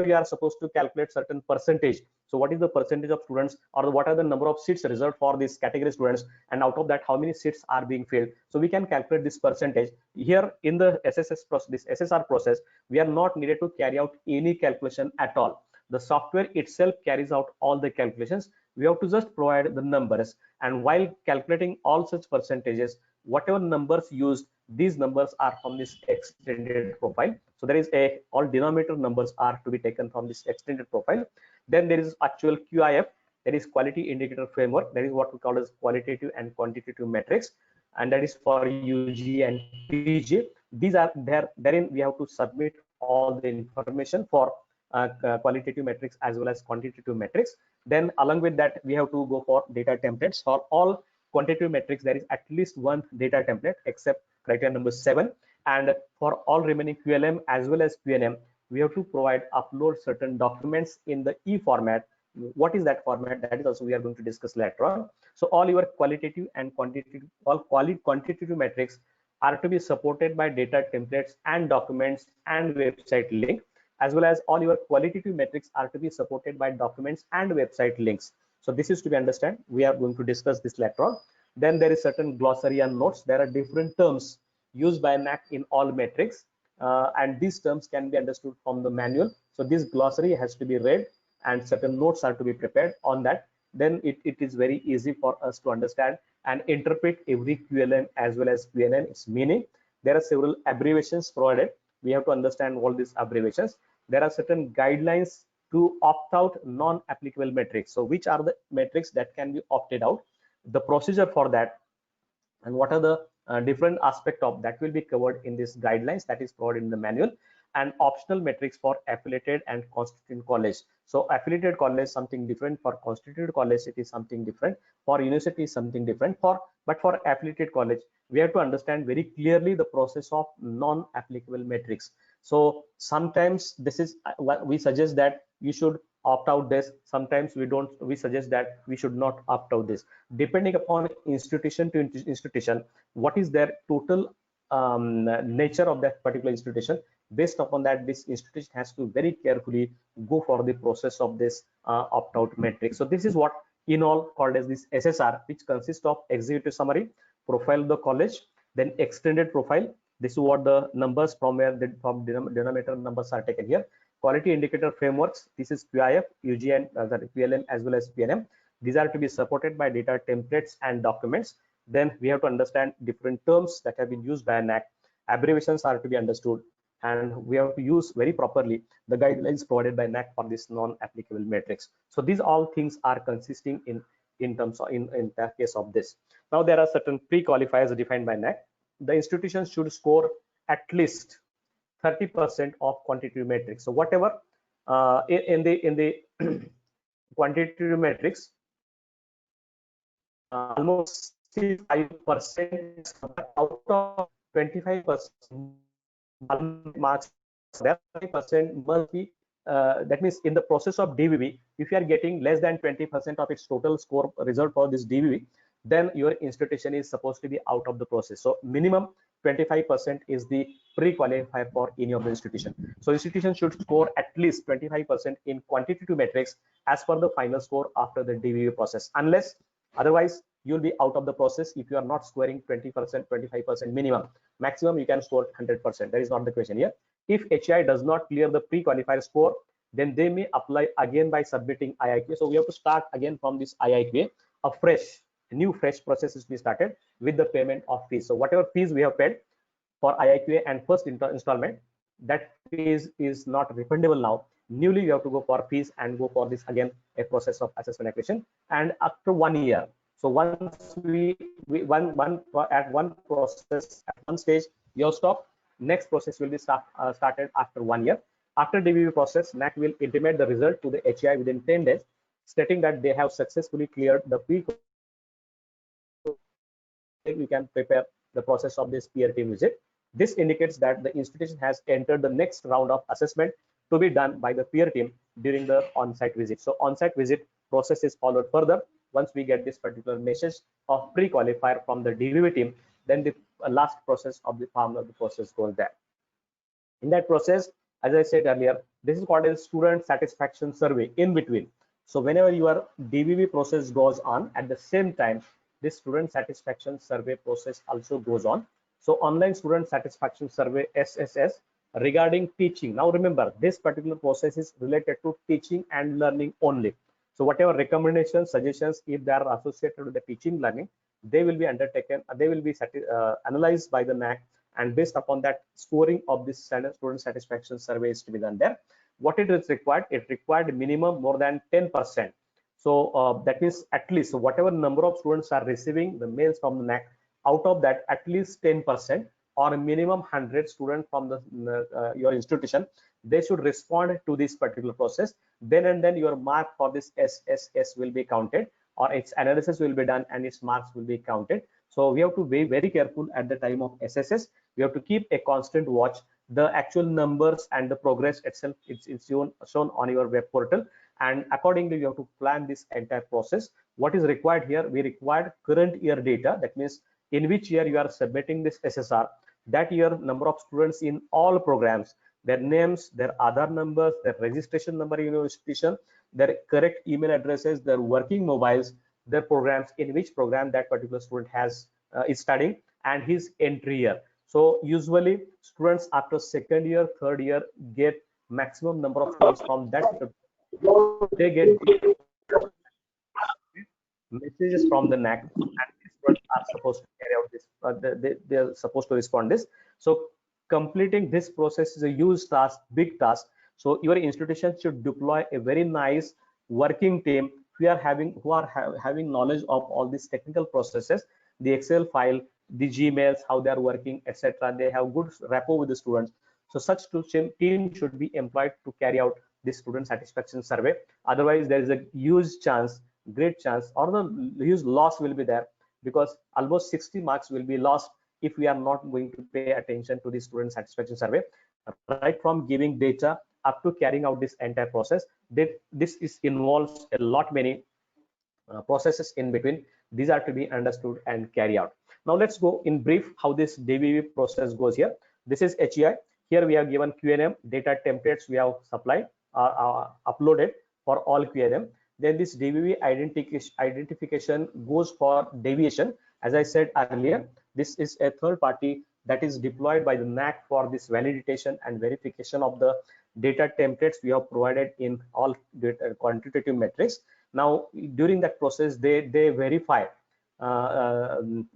we are supposed to calculate certain percentage. So what is the percentage of students, or what are the number of seats reserved for this category students, and out of that how many seats are being filled. So we can calculate this percentage. Here in the SSS process, this SSR process, we are not needed to carry out any calculation at all. The software itself carries out all the calculations. We have to just provide the numbers, and while calculating all such percentages, whatever numbers used, these numbers are from this extended profile. So there is all denominator numbers are to be taken from this extended profile. Then there is actual QIF, that is quality indicator framework. That is what we call as qualitative and quantitative metrics, and that is for UG and PG. These are there. Therein we have to submit all the information for qualitative metrics as well as quantitative metrics. Then along with that, we have to go for data templates. For all quantitative metrics, there is at least one data template except criteria number 7. And for all remaining QLM as well as QNM, we have to upload certain documents in the E format. What is that format? That is also we are going to discuss later on. So all your qualitative and quantitative, quantitative metrics are to be supported by data templates and documents and website link, as well as all your qualitative metrics are to be supported by documents and website links. So this is to be understand. We are going to discuss this later on. Then there is certain glossary and notes. There are different terms used by NAAC in all metrics, and these terms can be understood from the manual. So this glossary has to be read and certain notes are to be prepared on that. Then it is very easy for us to understand and interpret every QLM as well as QNM, its meaning. There are several abbreviations provided. We have to understand all these abbreviations. There are certain guidelines to opt out non-applicable metrics. So which are the metrics that can be opted out, the procedure for that, and what are the different aspect of that will be covered in this guidelines that is provided in the manual. And optional metrics for affiliated and constituent college. So affiliated college something different, for constituted college it is something different, for university is something different, but for affiliated college we have to understand very clearly the process of non-applicable metrics. So sometimes this is what we suggest that you should opt out this, sometimes we suggest that we should not opt out this, depending upon institution to institution, what is their total nature of that particular institution. Based upon that, this institution has to very carefully go for the process of this opt-out metric. So this is what in all called as this SSR, which consists of executive summary, profile of the college, then extended profile. This is what the numbers from where the denominator numbers are taken here. Quality indicator frameworks. This is QIF, UG, and QLM as well as PNM. These are to be supported by data templates and documents. Then we have to understand different terms that have been used by NAAC. Abbreviations are to be understood, and we have to use very properly the guidelines provided by NAAC for this non-applicable metrics. So these all things are consisting in in terms of in the case of this. Now there are certain pre-qualifiers defined by NAAC. The institution should score at least 30% of quantitative metrics. So whatever in the quantitative metrics, almost 65% out of 25% marks, that 20% must be that means in the process of DVV, if you are getting less than 20% of its total score result for this DVV, then your institution is supposed to be out of the process. So minimum 25% is the pre-qualifier for any of the institution. So institution should score at least 25% in quantitative metrics as per the final score after the DVV process. Unless otherwise, you'll be out of the process if you are not scoring 20%, 25% minimum. Maximum you can score 100%. That is not the question here. If HAI does not clear the pre-qualifier score, then they may apply again by submitting IIQA. So we have to start again from this IIQA. A new fresh process is to be started with the payment of fees. So whatever fees we have paid for IIQA and first installment, that fees is not refundable now. Newly you have to go for fees and go for this again a process of assessment accreditation. And after 1 year, so once we at one process at one stage you have stopped, next process will be started after 1 year. After DVV process, NAAC will intimate the result to the HAI within 10 days, stating that they have successfully cleared the pre. We can prepare the process of this peer team visit. This indicates that the institution has entered the next round of assessment to be done by the peer team during the on-site visit. So on-site visit process is followed further. Once we get this particular message of pre-qualifier from the DVV team, then the last process of the farm of the process goes there. In that process, as I said earlier, this is called a student satisfaction survey in between. So whenever your DVV process goes on, at the same time, this student satisfaction survey process also goes on. So online student satisfaction survey, SSS, regarding teaching. Now remember, this particular process is related to teaching and learning only. So whatever recommendations, suggestions, if they are associated with the teaching learning, they will be undertaken, they will be analyzed by the NAAC, and based upon that, scoring of this student satisfaction survey is to be done there. What it is required? It required minimum more than 10%. So that means at least, so whatever number of students are receiving the mails from the NAAC, out of that at least 10% or a minimum 100 students from the your institution, they should respond to this particular process. Then and then your mark for this SSS will be counted, or its analysis will be done and its marks will be counted. So we have to be very careful at the time of SSS. We have to keep a constant watch. The actual numbers and the progress itself, it's shown on your web portal, and accordingly you have to plan this entire process. What is required here? We required current year data. That means in which year you are submitting this SSR, that year number of students in all programs, their names, their Aadhaar numbers, their registration number in your institution, their correct email addresses, their working mobiles, their programs, in which program that particular student has is studying, and his entry year. So usually students after second year, third year get maximum number of students from that. They get messages from the NAAC, and students are supposed to carry out this. They are supposed to respond this. So completing this process is a huge task, big task. So your institution should deploy a very nice working team who are having knowledge of all these technical processes, the Excel file, the Gmails, how they are working, etc. They have good rapport with the students. So such team should be employed to carry out this student satisfaction survey. Otherwise, there is a huge chance, great chance, or the huge loss will be there, because almost 60 marks will be lost if we are not going to pay attention to the student satisfaction survey, right from giving data up to carrying out this entire process. This involves a lot many processes in between. These are to be understood and carry out. Now let's go in brief how this DVV process goes here. This is HAI. Here we have given QNM data templates we have supplied uploaded for all QNM. Then this DVV identification goes for deviation. As I said earlier, this is a third party that is deployed by the NAAC for this validation and verification of the data templates we have provided in all quantitative metrics. Now during that process, they verify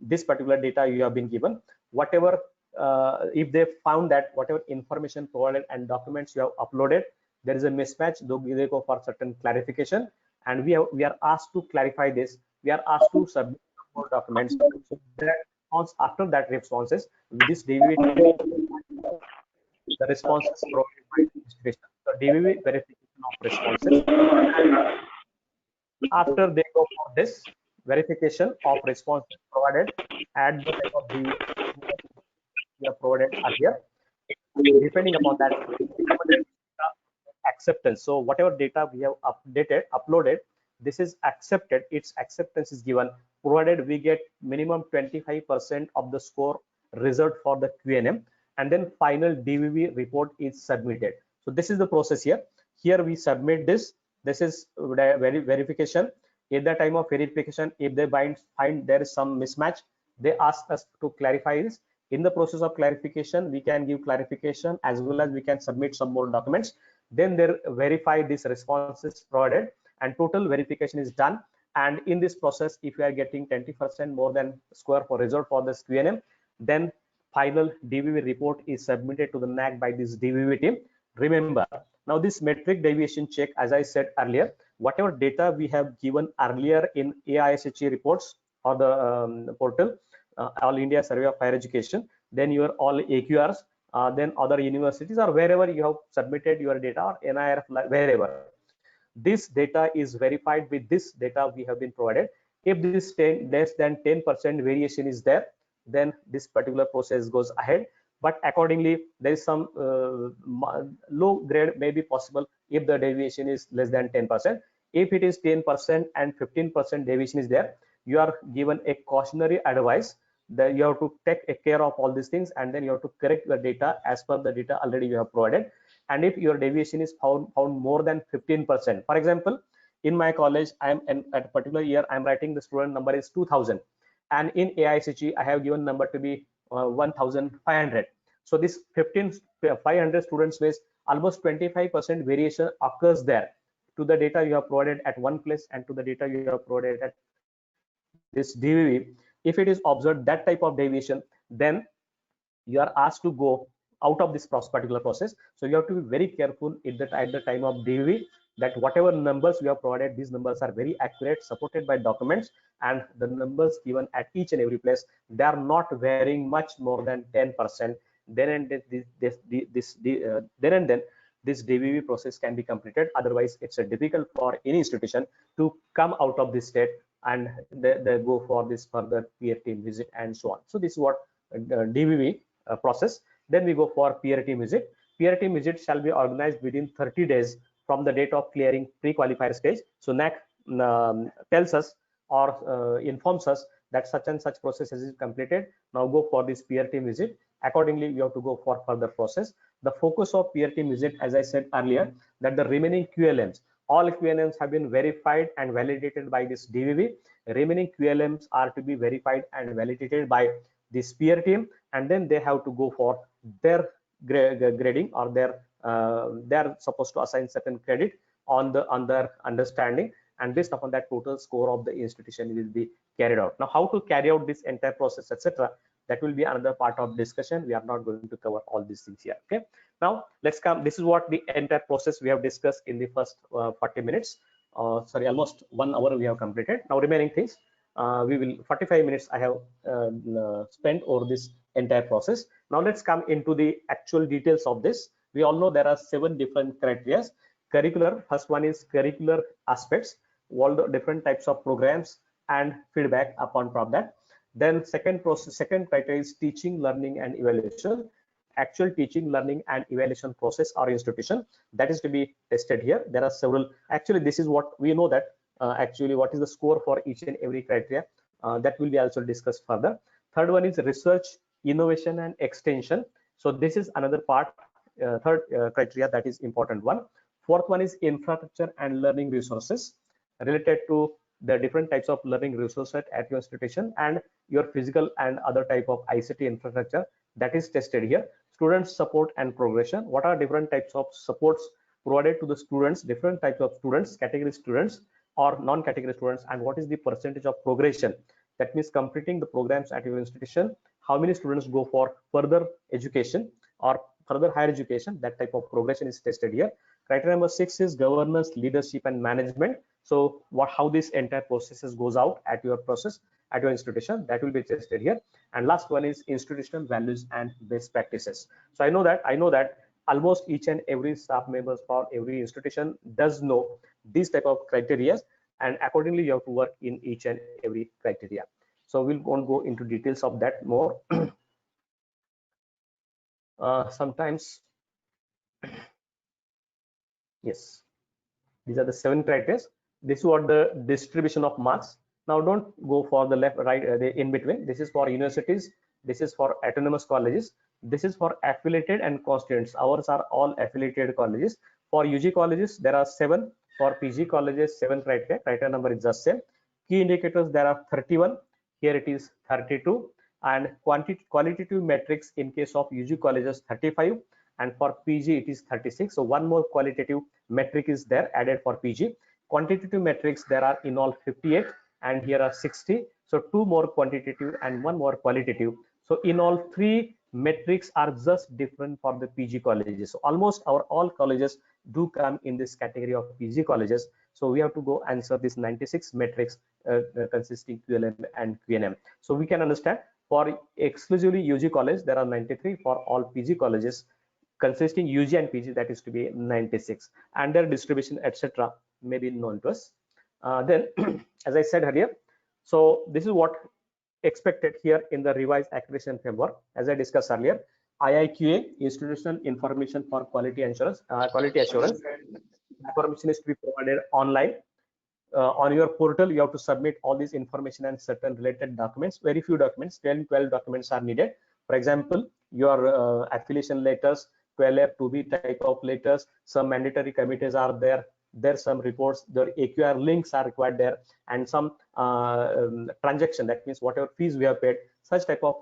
this particular data you have been given. Whatever if they found that whatever information provided and documents you have uploaded, there is a mismatch, they go for certain clarification, and we are asked to clarify this we are asked to submit more documents. So that after that responses, this DVV, the responses provided by the institution. So DVV verification of responses. After they go for this verification of responses provided at the time of the we have provided earlier, depending upon that acceptance. So whatever data we have uploaded, this is accepted. Its acceptance is given, provided we get minimum 25% of the score result for the QNM, and then final DVV report is submitted. So this is the process here. Here we submit this. This is verification. At the time of verification, if they find there is some mismatch, they ask us to clarify this. In the process of clarification, we can give clarification as well as we can submit some more documents. Then they verify these responses provided, and total verification is done. And in this process, if you are getting 20% more than score for result for this QNM, then final DVV report is submitted to the NAAC by this DVV team. Remember, now this metric deviation check, as I said earlier, whatever data we have given earlier in AISHE reports or the portal, All India Survey of Higher Education, then your all AQRs, then other universities or wherever you have submitted your data, or NIRF, wherever. This data is verified with this data we have been provided. If this less than 10% variation is there, then this particular process goes ahead. But accordingly, there is some low grade may be possible if the deviation is less than 10%. If it is 10% and 15% deviation is there, you are given a cautionary advice that you have to take care of all these things, and then you have to correct the data as per the data already you have provided. And if your deviation is found more than 15%, for example, in my college, I am at a particular year, I am writing the student number is 2000, and in AISHE, I have given number to be 1500. So this 500 students with almost 25% variation occurs there to the data you have provided at one place and to the data you have provided at this DVV. If it is observed that type of deviation, then you are asked to go out of this particular process. So you have to be very careful at the time of DVV that whatever numbers we have provided, these numbers are very accurate, supported by documents, and the numbers given at each and every place, they are not varying much more than 10%. Then and then this DVV process can be completed. Otherwise, it's difficult for any institution to come out of this state and they go for this further peer team visit and so on. So this is what DVV process. Then we go for peer team visit. Peer team visit shall be organized within 30 days from the date of clearing pre-qualifier stage. So NAAC tells us or informs us that such and such process is completed. Now go for this peer team visit. Accordingly, you have to go for further process. The focus of peer team visit, as I said earlier, that the remaining QLMs, all QLMs have been verified and validated by this DVV. Remaining QLMs are to be verified and validated by this peer team, and then they have to go for their grading, or they are supposed to assign certain credit on their understanding, and based upon that total score of the institution will be carried out. Now, how to carry out this entire process, etc., that will be another part of discussion. We are not going to cover all these things here. Okay, now let's come. This is what the entire process we have discussed in the first 40 minutes. Sorry, almost 1 hour we have completed. Now remaining things, we will 45 minutes I have spent over this entire process. Now let's come into the actual details of this. We all know there are 7 different criteria. Curricular, first one is curricular aspects, all the different types of programs and feedback upon from that. Then second criteria is teaching, learning and evaluation. Actual teaching, learning and evaluation process or institution, that is to be tested here. There are several. Actually, this is what we know that actually what is the score for each and every criteria, that will be also discussed further. Third one is research, innovation and extension. So this is another part, third criteria, that is important one. Fourth one is infrastructure and learning resources, related to the different types of learning resources at your institution and your physical and other type of ICT infrastructure, that is tested here. Student support and progression, what are different types of supports provided to the students, different types of students, category students or non-category students, and what is the percentage of progression, that means completing the programs at your institution, how many students go for further education or further higher education, that type of progression is tested here. Criteria number 6 is governance, leadership, and management. So how this entire processes goes out at your process at your institution, that will be tested here. And last one is institutional values and best practices. So I know that almost each and every staff members for every institution does know these type of criteria, and accordingly you have to work in each and every criteria. So we won't go into details of that more. Sometimes, yes, these are the 7 criteria. This is what the distribution of marks. Now don't go for the left, right, the in between. This is for universities. This is for autonomous colleges. This is for affiliated and constituents. Ours are all affiliated colleges. For UG colleges, there are 7. For PG colleges, 7 criteria. Criteria number is just same. Key indicators, there are 31. Here it is 32. And qualitative metrics in case of UG colleges, 35. And for PG, it is 36. So one more qualitative metric is there added for PG. Quantitative metrics, there are in all 58, and here are 60. So 2 more quantitative and 1 more qualitative. So in all 3 metrics are just different for the PG colleges. So almost all colleges do come in this category of PG colleges. So we have to go answer this 96 metrics consisting QLM and QNM. So we can understand for exclusively UG college, there are 93. For all PG colleges consisting UG and PG, that is to be 96, and their distribution, etc., may be known to us. Then, as I said earlier, so this is what expected here in the revised accreditation framework. As I discussed earlier, IIQA, Institutional Information for Quality Assurance. Information is to be provided online. On your portal, you have to submit all this information and certain related documents. Very few documents, 10-12 documents are needed. For example, your affiliation letters, 12F, 2B type of letters, some mandatory committees are there. There's some reports, the AQR links are required there, and some transaction, that means whatever fees we have paid, such type of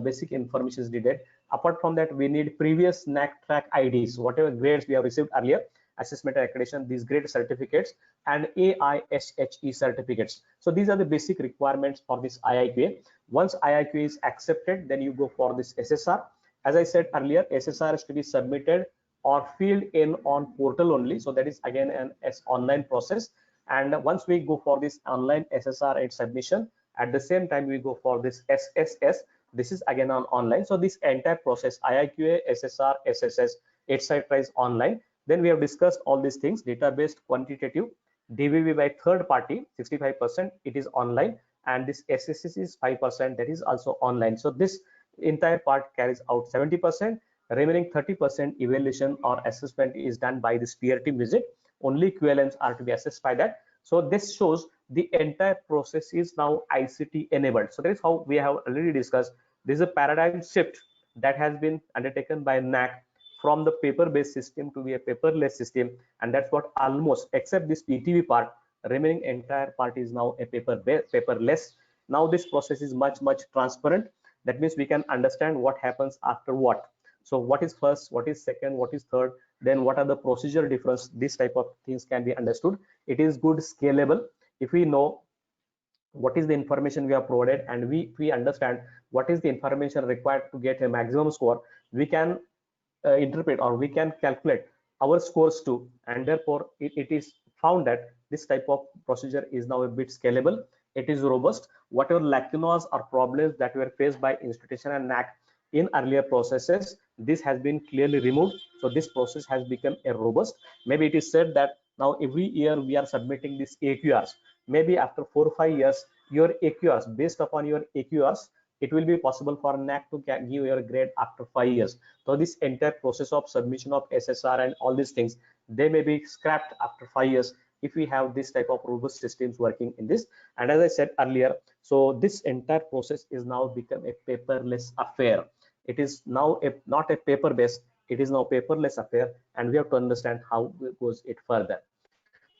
basic information is needed. Apart from that, we need previous NAC track IDs, whatever grades we have received earlier, assessment and accreditation, these grade certificates, and AISHE certificates. So these are the basic requirements for this IIQA. Once IIQA is accepted, then you go for this SSR. As I said earlier, SSR is to be submitted or filled in on portal only. So that is again an online process. And once we go for this online SSR and submission, at the same time we go for this SSS. This is again on online. So this entire process, IIQA, SSR, SSS, etc., is online. Then we have discussed all these things: database, quantitative, DVV by third party, 65%, it is online, and this SSS is 5%, that is also online. So this entire part carries out 70%. Remaining 30% evaluation or assessment is done by this peer team visit. Only QLMs are to be assessed by that. So this shows the entire process is now ICT enabled. So that is how we have already discussed. This is a paradigm shift that has been undertaken by NAC from the paper-based system to be a paperless system, and that's what almost, except this PTV part, remaining entire part is now a paperless. Now this process is much transparent. That means we can understand what happens after what. So what is first, what is second, what is third, then what are the procedure difference. This type of things can be understood. It is good scalable. If we know what is the information we have provided, and we understand what is the information required to get a maximum score, we can interpret or we can calculate our scores too, and therefore it is found that this type of procedure is now a bit scalable. It is robust. Whatever lacunas or problems that were faced by institution and NAC in earlier processes, this has been clearly removed. So this process has become a robust. Maybe it is said that now every year we are submitting these AQRs. Maybe after 4 or 5 years, your AQRs, based upon your AQRs, it will be possible for NAC to give your grade after 5 years. So this entire process of submission of SSR and all these things, they may be scrapped after 5 years if we have this type of robust systems working in this. And as I said earlier, so this entire process is now become a paperless affair. It is now not a paper based, it is now paperless affair, and we have to understand how it goes it further.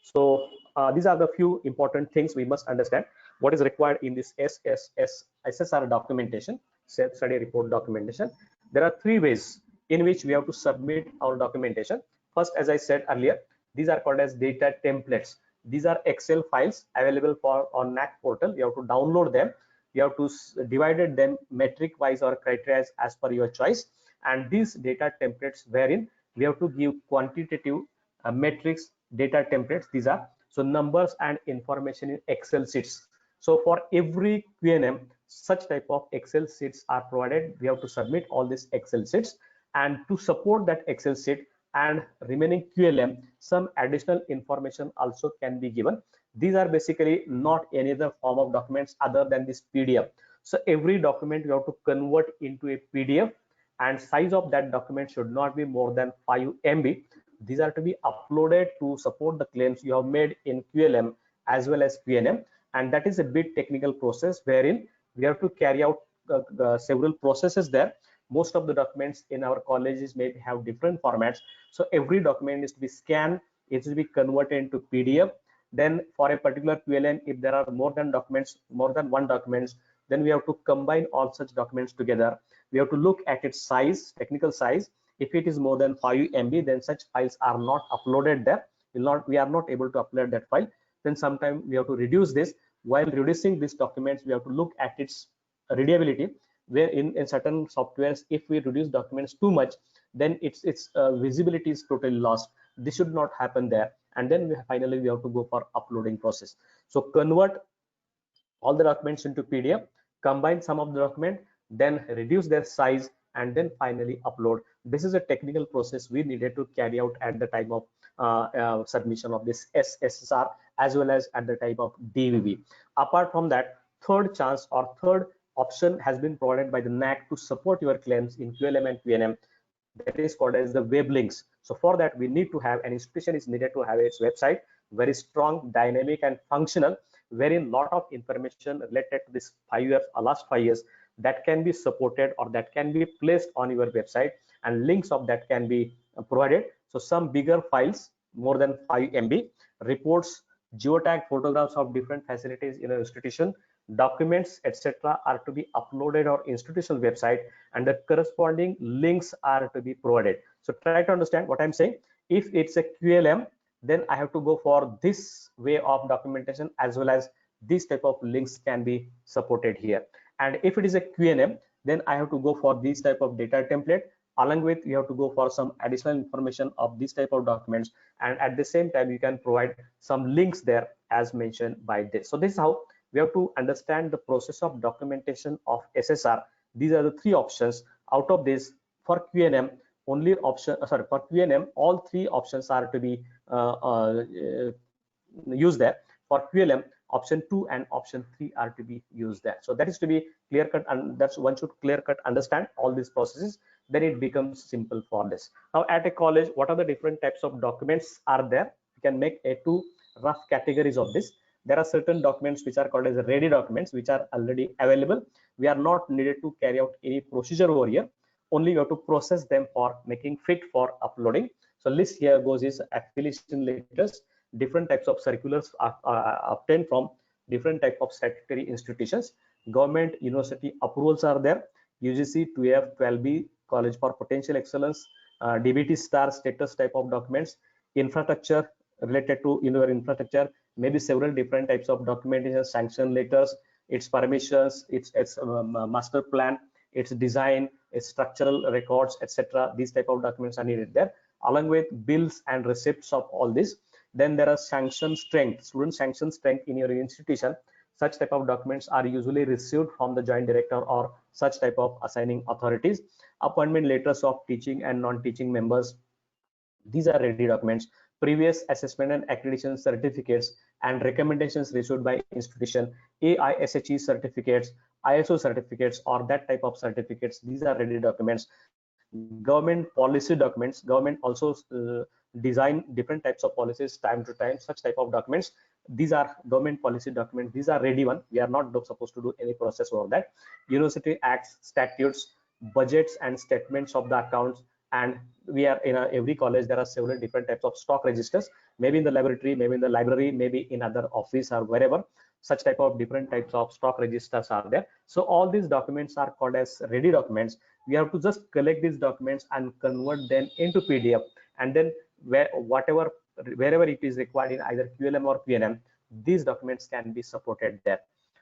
So these are the few important things we must understand. What is required in this SSR documentation, study report documentation? There are 3 ways in which we have to submit our documentation. First, as I said earlier, these are called as data templates. These are Excel files available on NAC portal. You have to download them. You have to divide them metric wise or criteria as per your choice. And these data templates, wherein we have to give quantitative metrics, data templates. These are so numbers and information in Excel sheets. So for every QNM, such type of Excel sheets are provided. We have to submit all these Excel sheets, and to support that Excel sheet and remaining QLM, some additional information also can be given. These are basically not any other form of documents other than this PDF. So every document you have to convert into a PDF, and size of that document should not be more than 5 MB. These are to be uploaded to support the claims you have made in QLM as well as QNM, and that is a bit technical process wherein we have to carry out several processes there. Most of the documents in our colleges may have different formats, so every document is to be scanned, it is to be converted into PDF. Then for a particular QLM, if there are more than one documents, then we have to combine all such documents together. We have to look at its size, technical size. If it is more than 5 MB, then such files are not uploaded there. We are not able to upload that file. Then sometime we have to reduce this. While reducing these documents, we have to look at its readability, where in certain softwares, if we reduce documents too much, then its visibility is totally lost. This should not happen there. And then finally we have to go for uploading process. So convert all the documents into PDF, combine some of the document, then reduce their size, and then finally upload. This is a technical process we needed to carry out at the time of submission of this SSR as well as at the time of DVV. Apart from that, third chance or third option has been provided by the NAC to support your claims in QLM and QNM. That is called as the web links. So for that, we need to have, an institution is needed to have its website very strong, dynamic, and functional, wherein lot of information related to this last 5 years that can be supported or that can be placed on your website, and links of that can be provided. So some bigger files, more than 5 MB, reports, geotag photographs of different facilities in an institution, documents, etc. are to be uploaded on institutional website, and the corresponding links are to be provided. So try to understand what I'm saying. If it's a QLM, then I have to go for this way of documentation, as well as this type of links can be supported here. And if it is a QNM, then I have to go for this type of data template. Along with, you have to go for some additional information of this type of documents, and at the same time you can provide some links there as mentioned by this. So this is how we have to understand the process of documentation of SSR. These are the three options. Out of this, for QNM, only option, for QNM, all three options are to be used there. For QLM, option 2 and option 3 are to be used there. So that is to be clear cut, and that's one should clear cut understand all these processes. Then it becomes simple for this. Now at a college, what are the different types of documents are there? You can make two rough categories of this. There are certain documents which are called as ready documents, which are already available. We are not needed to carry out any procedure over here. Only we have to process them for making fit for uploading. So list here goes is affiliation letters, different types of circulars are obtained from different type of statutory institutions. Government university approvals are there. UGC, 2F, 12B, College for Potential Excellence, DBT star status type of documents, infrastructure related to your infrastructure, maybe several different types of documentation, sanction letters, its permissions, its master plan, its design, its structural records, etc. These type of documents are needed there, along with bills and receipts of all this. Then there are sanction strength, student sanction strength in your institution. Such type of documents are usually received from the joint director or such type of assigning authorities. Appointment letters of teaching and non-teaching members. These are ready documents. Previous assessment and accreditation certificates and recommendations received by institution, AISHE certificates, ISO certificates, or that type of certificates. These are ready documents. Government policy documents. Government also design different types of policies time to time. Such type of documents. These are government policy documents. These are ready one. We are not supposed to do any process over that. University acts, statutes, budgets, and statements of the accounts. And we are in every college, there are several different types of stock registers, maybe in the laboratory, maybe in the library, maybe in other office or wherever. Such type of different types of stock registers are there. So all these documents are called as ready documents. We have to just collect these documents and convert them into PDF, and then wherever it is required in either QLM or QNM, these documents can be supported there.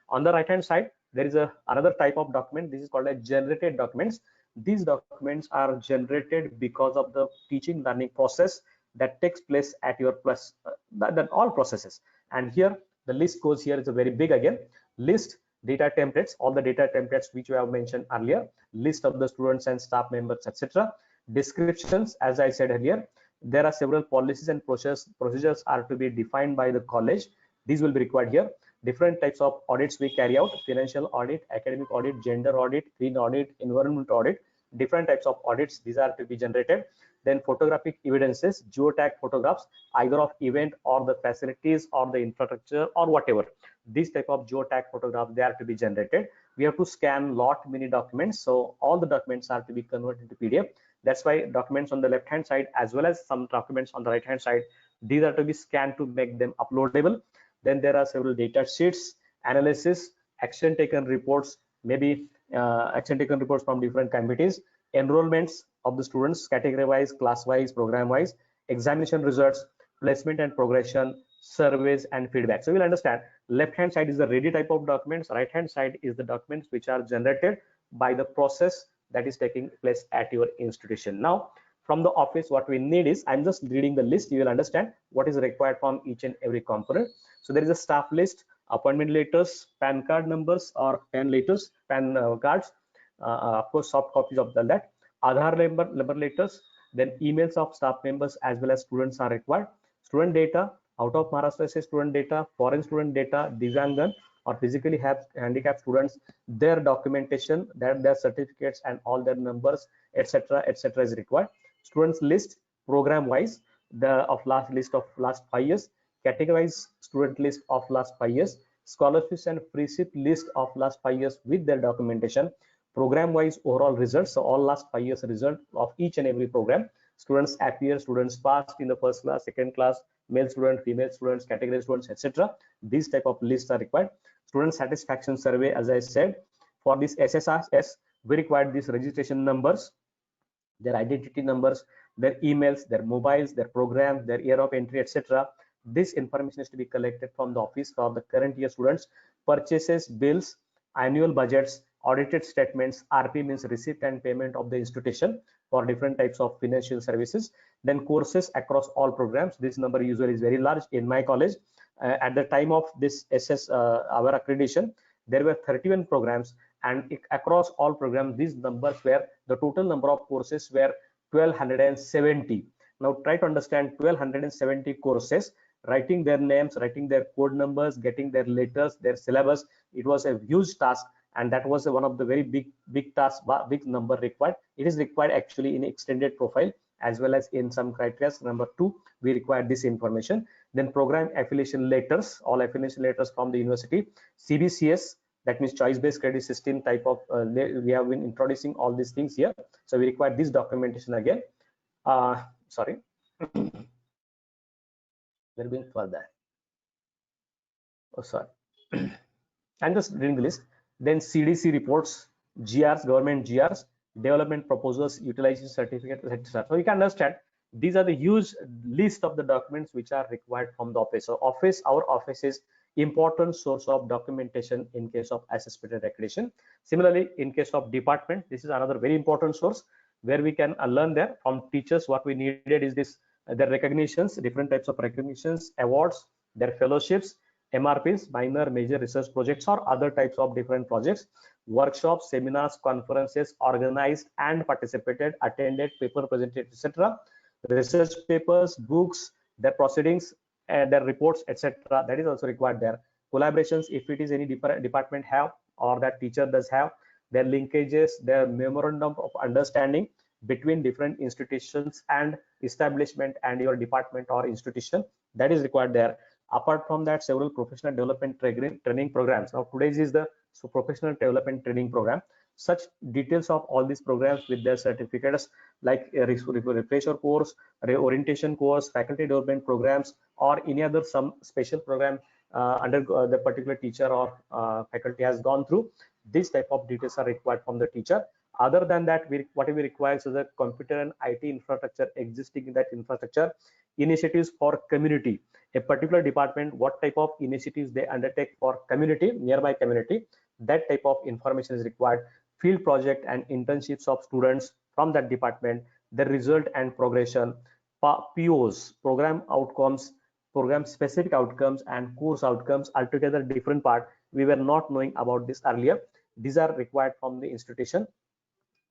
On the right hand side, there is another type of document. This is called as generated documents. These documents are generated because of the teaching learning process. that takes place at your plus that all processes. And here the list goes here is a very big again. List data templates, all the data templates which we have mentioned earlier, list of the students and staff members, etc. Descriptions, as I said earlier, there are several policies and procedures are to be defined by the college. These will be required here. Different types of audits we carry out: financial audit, academic audit, gender audit, green audit, environment audit. Different types of audits, these are to be generated. Then photographic evidences, geotag photographs, either of event or the facilities or the infrastructure or whatever. These type of geotag photographs, they are to be generated. We have to scan lot many documents, so all the documents are to be converted into PDF. That's why documents on the left hand side as well as some documents on the right hand side, these are to be scanned to make them uploadable. Then there are several data sheets, analysis, action taken reports, maybe action taken reports from different committees, enrollments of the students, category wise, class wise, program wise, examination results, placement and progression, surveys and feedback. So we'll understand left hand side is the ready type of documents, right hand side is the documents which are generated by the process that is taking place at your institution. Now from the office, what we need is, I'm just reading the list, you will understand what is required from each and every component. So there is a staff list, appointment letters, PAN card numbers or PAN letters, PAN cards, of course soft copies of that, Aadhaar number letters, then emails of staff members as well as students are required, student data, out of Maharashtra student data, foreign student data, Divyangan or physically handicapped students, their documentation, their certificates and all their numbers, etc., etc. is required. Students list, program wise, the list of last 5 years, categorized student list of last 5 years, scholarships and free seat list of last 5 years with their documentation, program wise overall results, so all last 5 years result of each and every program, students appear, students passed in the first class, second class, male student, female students, category students, etc. These type of lists are required. Student satisfaction survey, as I said, for this SSRS we require these registration numbers, their identity numbers, their emails, their mobiles, their programs, their year of entry, etc. This information is to be collected from the office for the current year students. Purchases, bills, annual budgets, audited statements, RP means receipt and payment of the institution for different types of financial services. Then courses across all programs. This number usually is very large in my college. At the time of this our accreditation, there were 31 programs, and across all programs these numbers were, the total number of courses were 1270. Now try to understand 1270 courses, writing their names, writing their code numbers, getting their letters, their syllabus. It was a huge task, and that was one of the very big task, big number required. It is required actually in extended profile as well as in some criteria. Number 2, we require this information. Then program affiliation letters, all affiliation letters from the university, CBCS, that means choice based credit system type of we have been introducing all these things here, so we require this documentation again. Sorry, we're going further. Oh, sorry. I'm just reading the list. Then CDC reports, GRs, government GRs, development proposals, utilization certificate, etc. So you can understand these are the huge list of the documents which are required from the office. So our office is important source of documentation in case of assessment and accreditation. Similarly, in case of department, this is another very important source where we can learn there from teachers. What we needed is this, their recognitions, different types of recognitions, awards, their fellowships, MRPs, minor major research projects or other types of different projects, workshops, seminars, conferences organized and participated, attended, paper presented, etc. Research papers, books, their proceedings, and their reports, etc. That is also required there. Collaborations, if it is any department have or that teacher does have, their linkages, their memorandum of understanding between different institutions and establishment and your department or institution, that is required there. Apart from that, several professional development training programs. Now today's is the professional development training program. Such details of all these programs with their certificates like a refresher course, orientation course, faculty development programs, or any other some special program under the particular teacher or faculty has gone through. This type of details are required from the teacher. Other than that, what we require is the computer and IT infrastructure existing in that infrastructure, initiatives for community, a particular department, what type of initiatives they undertake for community, nearby community, that type of information is required. Field project and internships of students from that department, the result and progression, POs, program outcomes, program specific outcomes, and course outcomes, altogether different part. We were not knowing about this earlier. These are required from the institution,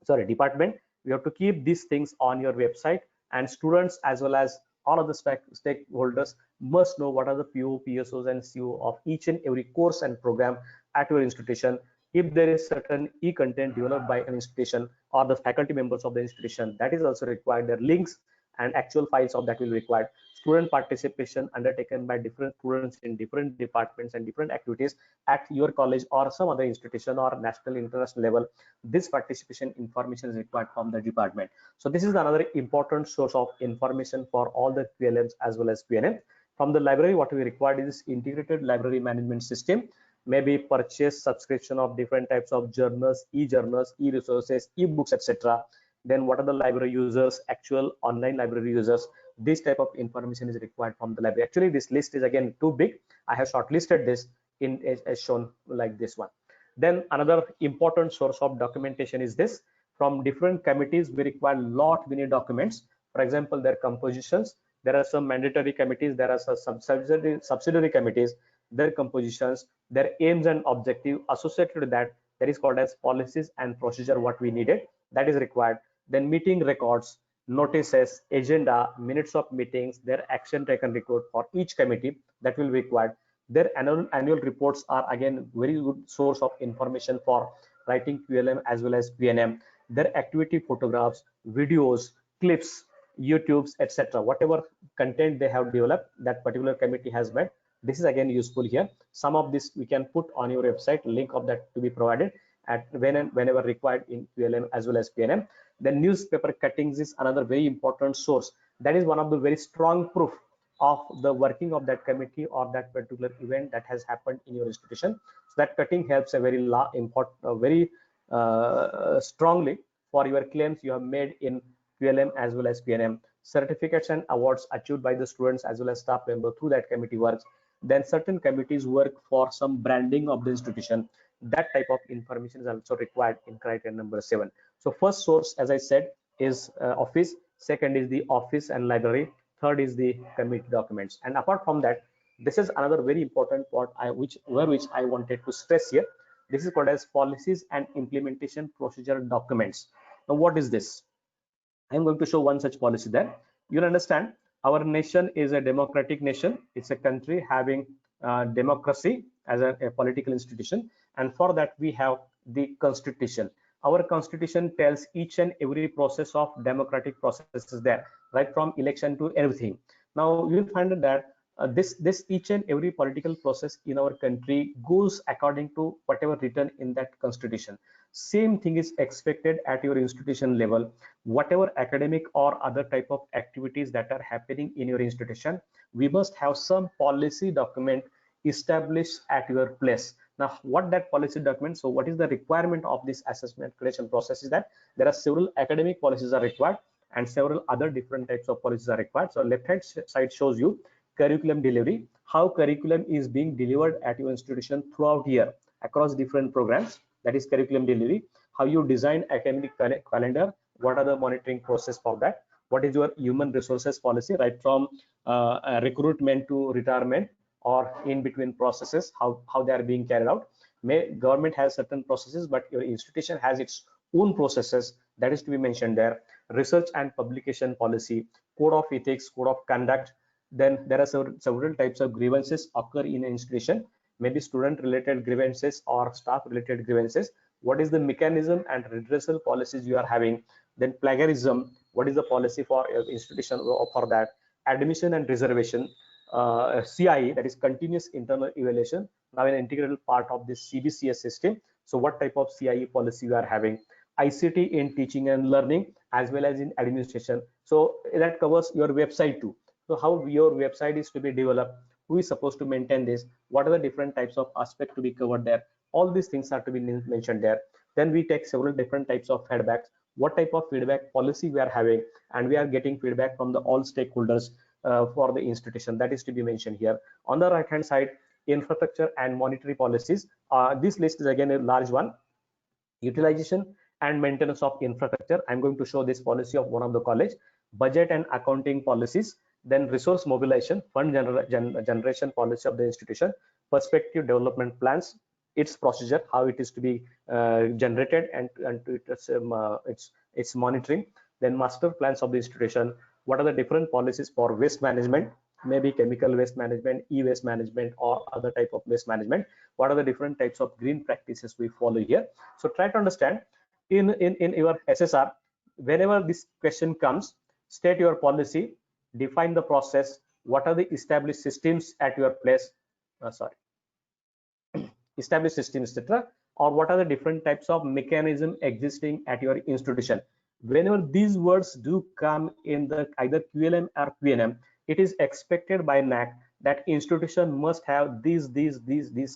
sorry, department. You have to keep these things on your website, and students as well as all of the stakeholders must know what are the PO, PSOs, and CO of each and every course and program at your institution. If there is certain e-content developed by an institution or the faculty members of the institution, that is also required. Their links and actual files of that will be required. Student participation undertaken by different students in different departments and different activities at your college or some other institution or national international level. This participation information is required from the department. So this is another important source of information for all the QLMs as well as QNM. From the library, what we required is integrated library management system, maybe purchase subscription of different types of journals, e-journals, e-resources, e-books, etc. Then what are the library users, actual online library users? This type of information is required from the library. Actually, this list is again too big. I have shortlisted this in as shown like this one. Then another important source of documentation is this. From different committees, we require many documents. For example, their compositions. There are some mandatory committees. There are some subsidiary committees. Their compositions, their aims and objective associated with that. That is called as policies and procedure. What we needed, that is required. Then meeting records, notices, agenda, minutes of meetings, their action taken record for each committee, that will be required. Their annual reports are again very good source of information for writing QLM as well as QNM. Their activity photographs, videos, clips, YouTubes, etc. Whatever content they have developed, that particular committee has made. This is again useful here. Some of this we can put on your website, link of that to be provided at whenever required in QLM as well as QNM. Then newspaper cuttings is another very important source. That is one of the very strong proof of the working of that committee or that particular event that has happened in your institution. So that cutting helps a very strongly for your claims you have made in QLM as well as QNM. Certificates and awards achieved by the students as well as staff member through that committee works. Then certain committees work for some branding of the institution. That type of information is also required in criteria number 7. So first source, as I said, is office. Second is the office and library. Third is the committee documents. And apart from that, this is another very important part which I wanted to stress here. This is called as policies and implementation procedure documents. Now what is this? I'm going to show one such policy there. You'll understand our nation is a democratic nation. It's a country having democracy as a political institution, and for that we have the constitution. Our constitution tells each and every process of democratic processes there, right from election to everything. Now you'll find that this each and every political process in our country goes according to whatever written in that constitution. Same thing is expected at your institution level. Whatever academic or other type of activities that are happening in your institution, we must have some policy document established at your place. Now what that policy document, so what is the requirement of this assessment creation process is that there are several academic policies are required and several other different types of policies are required. So left hand side shows you curriculum delivery, how curriculum is being delivered at your institution throughout year across different programs. That is curriculum delivery. How you design academic calendar, what are the monitoring process for that, what is your human resources policy, right from recruitment to retirement or in between processes, how they are being carried out. Government has certain processes, but your institution has its own processes, that is to be mentioned there. Research and publication policy, code of ethics, code of conduct. Then there are several types of grievances occur in an institution, maybe student related grievances or staff related grievances. What is the mechanism and redressal policies you are having? Then plagiarism, what is the policy for your institution for that? Admission and reservation, CIE, that is continuous internal evaluation, now an integral part of this CBCS system. So what type of CIE policy you are having? ICT in teaching and learning as well as in administration. So that covers your website too. So how your website is to be developed, who is supposed to maintain this, what are the different types of aspects to be covered there, all these things are to be mentioned there. Then we take several different types of feedbacks, what type of feedback policy we are having, and we are getting feedback from the all stakeholders for the institution, that is to be mentioned here. On the right hand side, infrastructure and monetary policies. This list is again a large one. Utilization and maintenance of infrastructure. I'm going to show this policy of one of the college. budget and accounting policies, then resource mobilization, fund generation policy of the institution, perspective development plans, its procedure, how it is to be generated, and its monitoring, then master plans of the institution, what are the different policies for waste management, maybe chemical waste management, e-waste management, or other type of waste management, what are the different types of green practices we follow here. So try to understand in your SSR, whenever this question comes, state your policy, define the process, what are the established systems at your place, established systems, etc., or what are the different types of mechanism existing at your institution. Whenever these words do come in the either QLM or QNM, it is expected by NAAC that institution must have these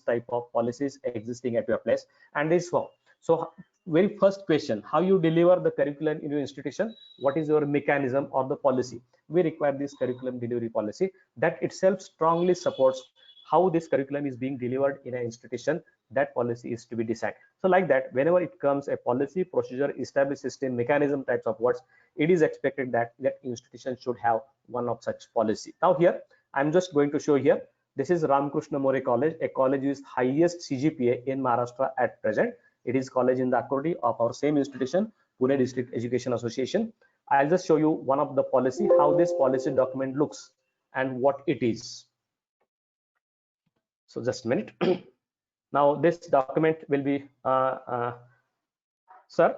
type of policies existing at your place, and this form. So very first question, how you deliver the curriculum in your institution, what is your mechanism or the policy. We require this curriculum delivery policy. That itself strongly supports how this curriculum is being delivered in an institution. That policy is to be decided. So like that, whenever it comes a policy, procedure, established system, mechanism types of words, it is expected that that institution should have one of such policy. Now here I'm just going to show here, this is Ramakrishna More College, a college with highest CGPA in Maharashtra at present. It is college in the Akurdi of our same institution, Pune District Education Association. I'll just show you one of the policy, how this policy document looks and what it is. So just a minute. Now this document will be, sir.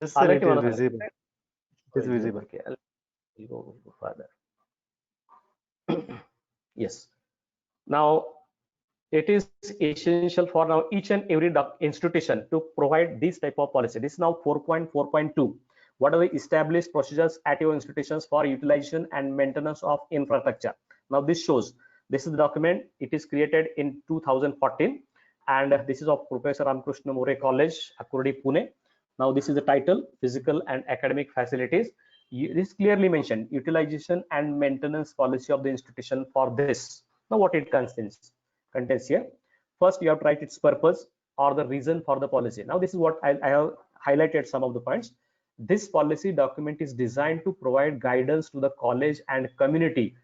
Yes, sir, it is visible. It is visible. Okay, I'll go further. Yes. Now it is essential for now each and every institution to provide this type of policy. This is now 4.4.2. What are the established procedures at your institutions for utilization and maintenance of infrastructure? Now this shows, this is the document, it is created in 2014, and this is of Professor Ramakrishna More College, Akurdi, Pune. Now this is the title, physical and academic facilities. This clearly mentioned utilization and maintenance policy of the institution for this. Now what it contains here. First you have to write its purpose or the reason for the policy. Now this is what I have highlighted some of the points. This policy document is designed to provide guidance to the college and community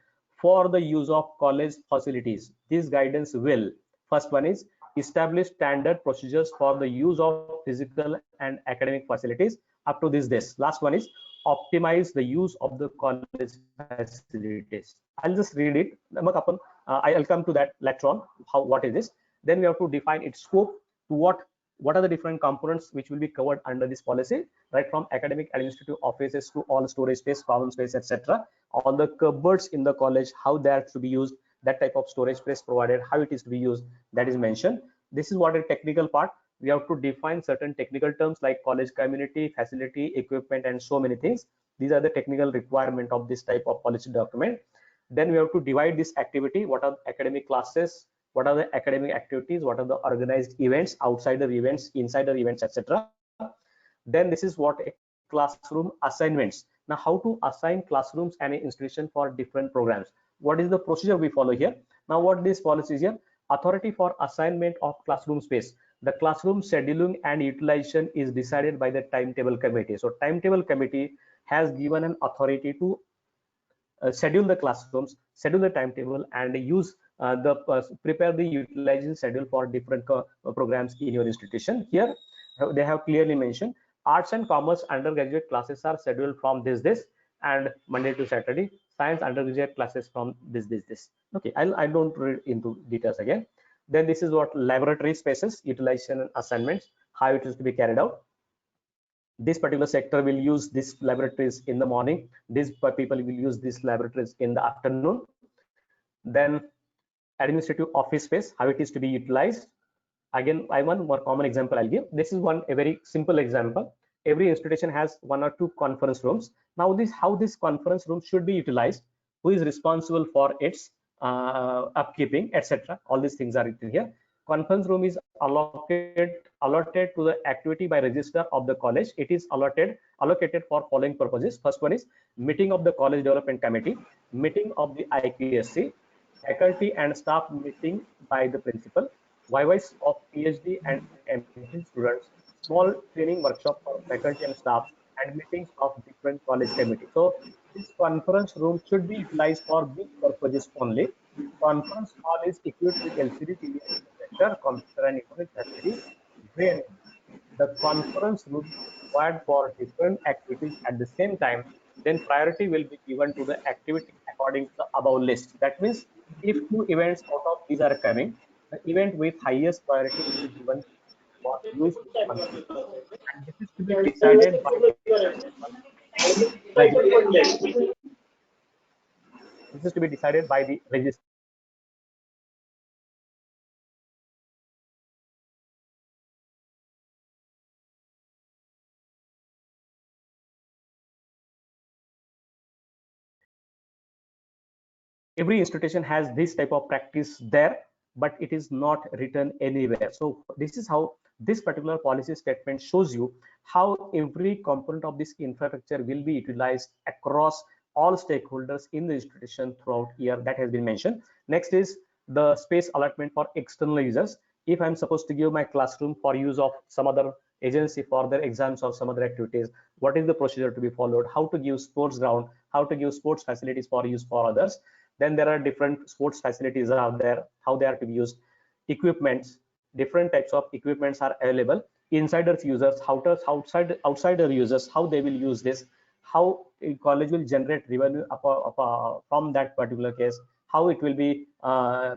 for the use of college facilities. This guidance will, first one is establish standard procedures for the use of physical and academic facilities up to this days. Last one is optimize the use of the college facilities. I'll just read it. I'll come to that later on. What is this? Then we have to define its scope, to what are the different components which will be covered under this policy, right from academic administrative offices to all storage space, common space, etc. All the cupboards in the college, how they are to be used, that type of storage space provided, how it is to be used, that is mentioned. This is what a technical part. We have to define certain technical terms like college community, facility, equipment, and so many things. These are the technical requirement of this type of policy document. Then we have to divide this activity. What are academic classes? What are the academic activities? What are the organized events, outsider events, insider events, etc. Then this is what a classroom assignments. Now how to assign classrooms and an institution for different programs. What is the procedure we follow here? Now what this policy is here? Authority for assignment of classroom space. The classroom scheduling and utilization is decided by the timetable committee. So timetable committee has given an authority to schedule the classrooms, schedule the timetable, and use prepare the utilization schedule for different programs in your institution. Here they have clearly mentioned arts and commerce undergraduate classes are scheduled from this and Monday to Saturday. Science undergraduate classes from this. Okay, I don't read into details again. Then this is what laboratory spaces, utilization and assignments, how it is to be carried out. This particular sector will use these laboratories in the morning. These people will use these laboratories in the afternoon. Then administrative office space, how it is to be utilized. Again, one more common example I'll give. This is a very simple example. Every institution has 1 or 2 conference rooms. Now how this conference room should be utilized, who is responsible for its upkeeping, etc. All these things are written here. Conference room is allotted to the activity by register of the college. It is allocated for following purposes. First one is meeting of the college development committee, meeting of the IQSC, faculty and staff meeting by the principal, vice of PhD and MPhil students, small training workshop for faculty and staff, and meetings of different college committees. So this conference room should be utilized for these purposes only. Conference hall is equipped with LCD TV, projector, computer, and internet facility, where the conference room is required for different activities at the same time, then priority will be given to the activity according to the above list. That means if two events out of these are coming, the event with highest priority will be given for use in the conference. And this is to be decided by the register. This is to be decided by the register. Every institution has this type of practice there, but it is not written anywhere. So this is how this particular policy statement shows you how every component of this infrastructure will be utilized across all stakeholders in the institution throughout year. That has been mentioned. Next is the space allotment for external users. If I'm supposed to give my classroom for use of some other agency for their exams or some other activities, what is the procedure to be followed, how to give sports ground, how to give sports facilities for use for others. Then there are different sports facilities are there, how they are to be used, equipments, different types of equipments are available, insiders users, outsider users, how they will use this, how a college will generate revenue from that particular case, how it will be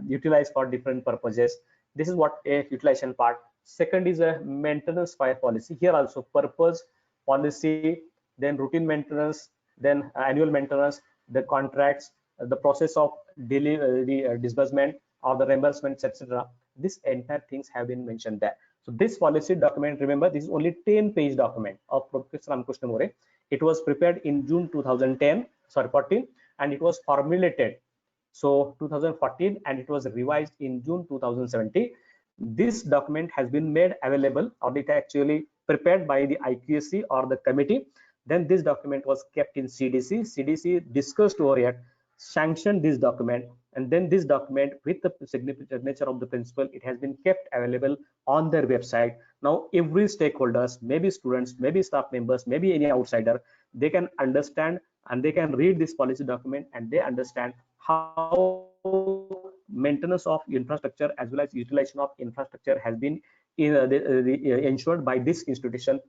utilized for different purposes. This is what a utilization part. Second is a maintenance fire policy. Here also purpose, policy, then routine maintenance, then annual maintenance, the contracts, the process of delivery, disbursement or the reimbursements, etc. This entire things have been mentioned there. So this policy document, remember, this is only 10-page document of Professor Ramakrishna More. It was prepared in June 2014, and it was formulated so 2014, and it was revised in June 2017. This document has been made available, or it actually prepared by the IQAC or the committee. Then this document was kept in CDC. CDC discussed over it, sanctioned this document, and then this document with the signature of the principal, it has been kept available on their website. Now every stakeholders, maybe students, maybe staff members, maybe any outsider, they can understand and they can read this policy document, and they understand how maintenance of infrastructure as well as utilization of infrastructure has been ensured by this institution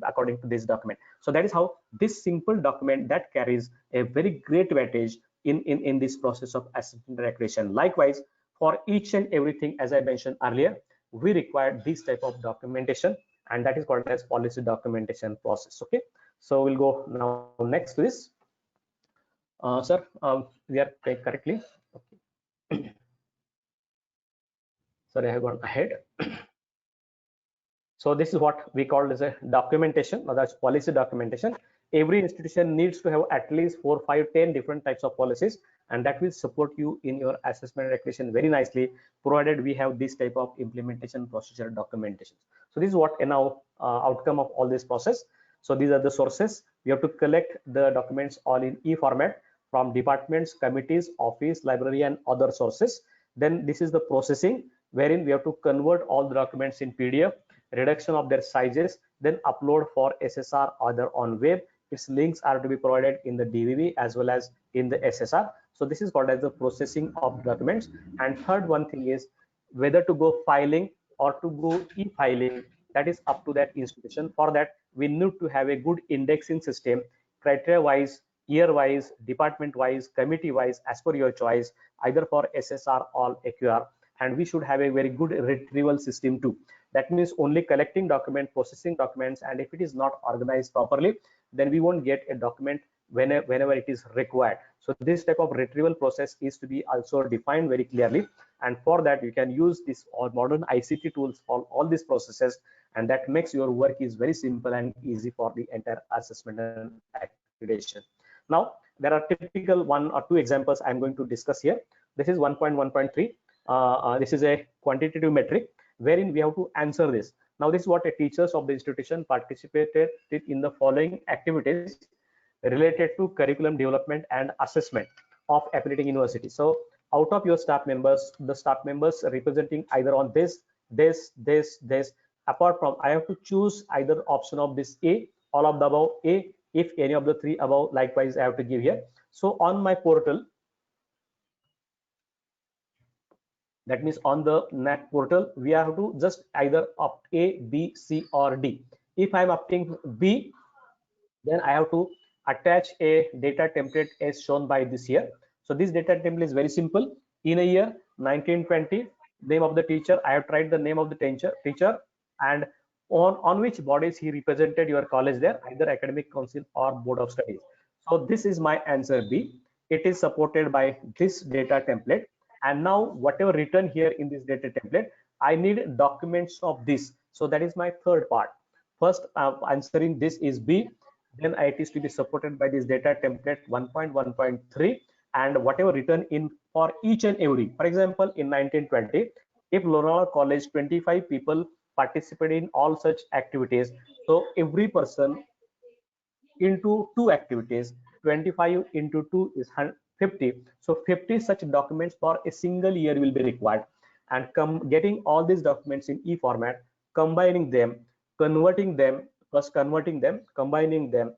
according to this document. So that is how this simple document that carries a very great weightage in this process of assessment and accreditation. Likewise, for each and everything, as I mentioned earlier, we require this type of documentation, and that is called as policy documentation process. Okay, so we'll go now next to this. Sir, we are correctly. Okay. Sorry, I have gone ahead. So this is what we call as a documentation, or that's policy documentation. Every institution needs to have at least 4, 5, 10 different types of policies, and that will support you in your assessment and accreditation very nicely, provided we have this type of implementation procedure documentation. So this is what now outcome of all this process. So these are the sources. We have to collect the documents all in e-format from departments, committees, office, library, and other sources. Then this is the processing, wherein we have to convert all the documents in PDF, reduction of their sizes, then upload for SSR either on web. Its links are to be provided in the DVV as well as in the SSR. So this is called as the processing of documents. And third one thing is whether to go filing or to go e-filing. That is up to that institution. For that, we need to have a good indexing system, criteria wise, year wise, department wise, committee wise, as per your choice, either for SSR or AQR. And we should have a very good retrieval system too. That means only collecting document, processing documents, and if it is not organized properly, then we won't get a document whenever it is required. So this type of retrieval process is to be also defined very clearly, and for that you can use this modern ICT tools for all these processes, and that makes your work is very simple and easy for the entire assessment and accreditation. Now there are typical 1 or 2 examples I'm going to discuss here. This is 1.1.3. This is a quantitative metric wherein we have to answer this. Now this is what a teachers of the institution participated in the following activities related to curriculum development and assessment of affiliating university. So out of your staff members, the staff members representing either on this, Apart from, I have to choose either option of this A, all of the above A. If any of the three above, likewise I have to give here. So on my portal, that means on the NAC portal, we have to just either opt A, B, C, or D. If I'm opting B, then I have to attach a data template as shown by this here. So this data template is very simple. In a year 1920, name of the teacher, I have tried the name of the teacher, and on which bodies he represented your college there, either academic council or board of studies. So this is my answer B. It is supported by this data template. And now whatever written here in this data template, I need documents of this. So that is my third part. First answering this is B. Then it is to be supported by this data template 1.1.3, and whatever written in for each and every. For example, in 1920, if Lonavala College 25 people participated in all such activities, so every person into two activities, 25 into 2 is 50. So 50 such documents for a single year will be required, and getting all these documents in e-format, combining them, converting them, first converting them, combining them,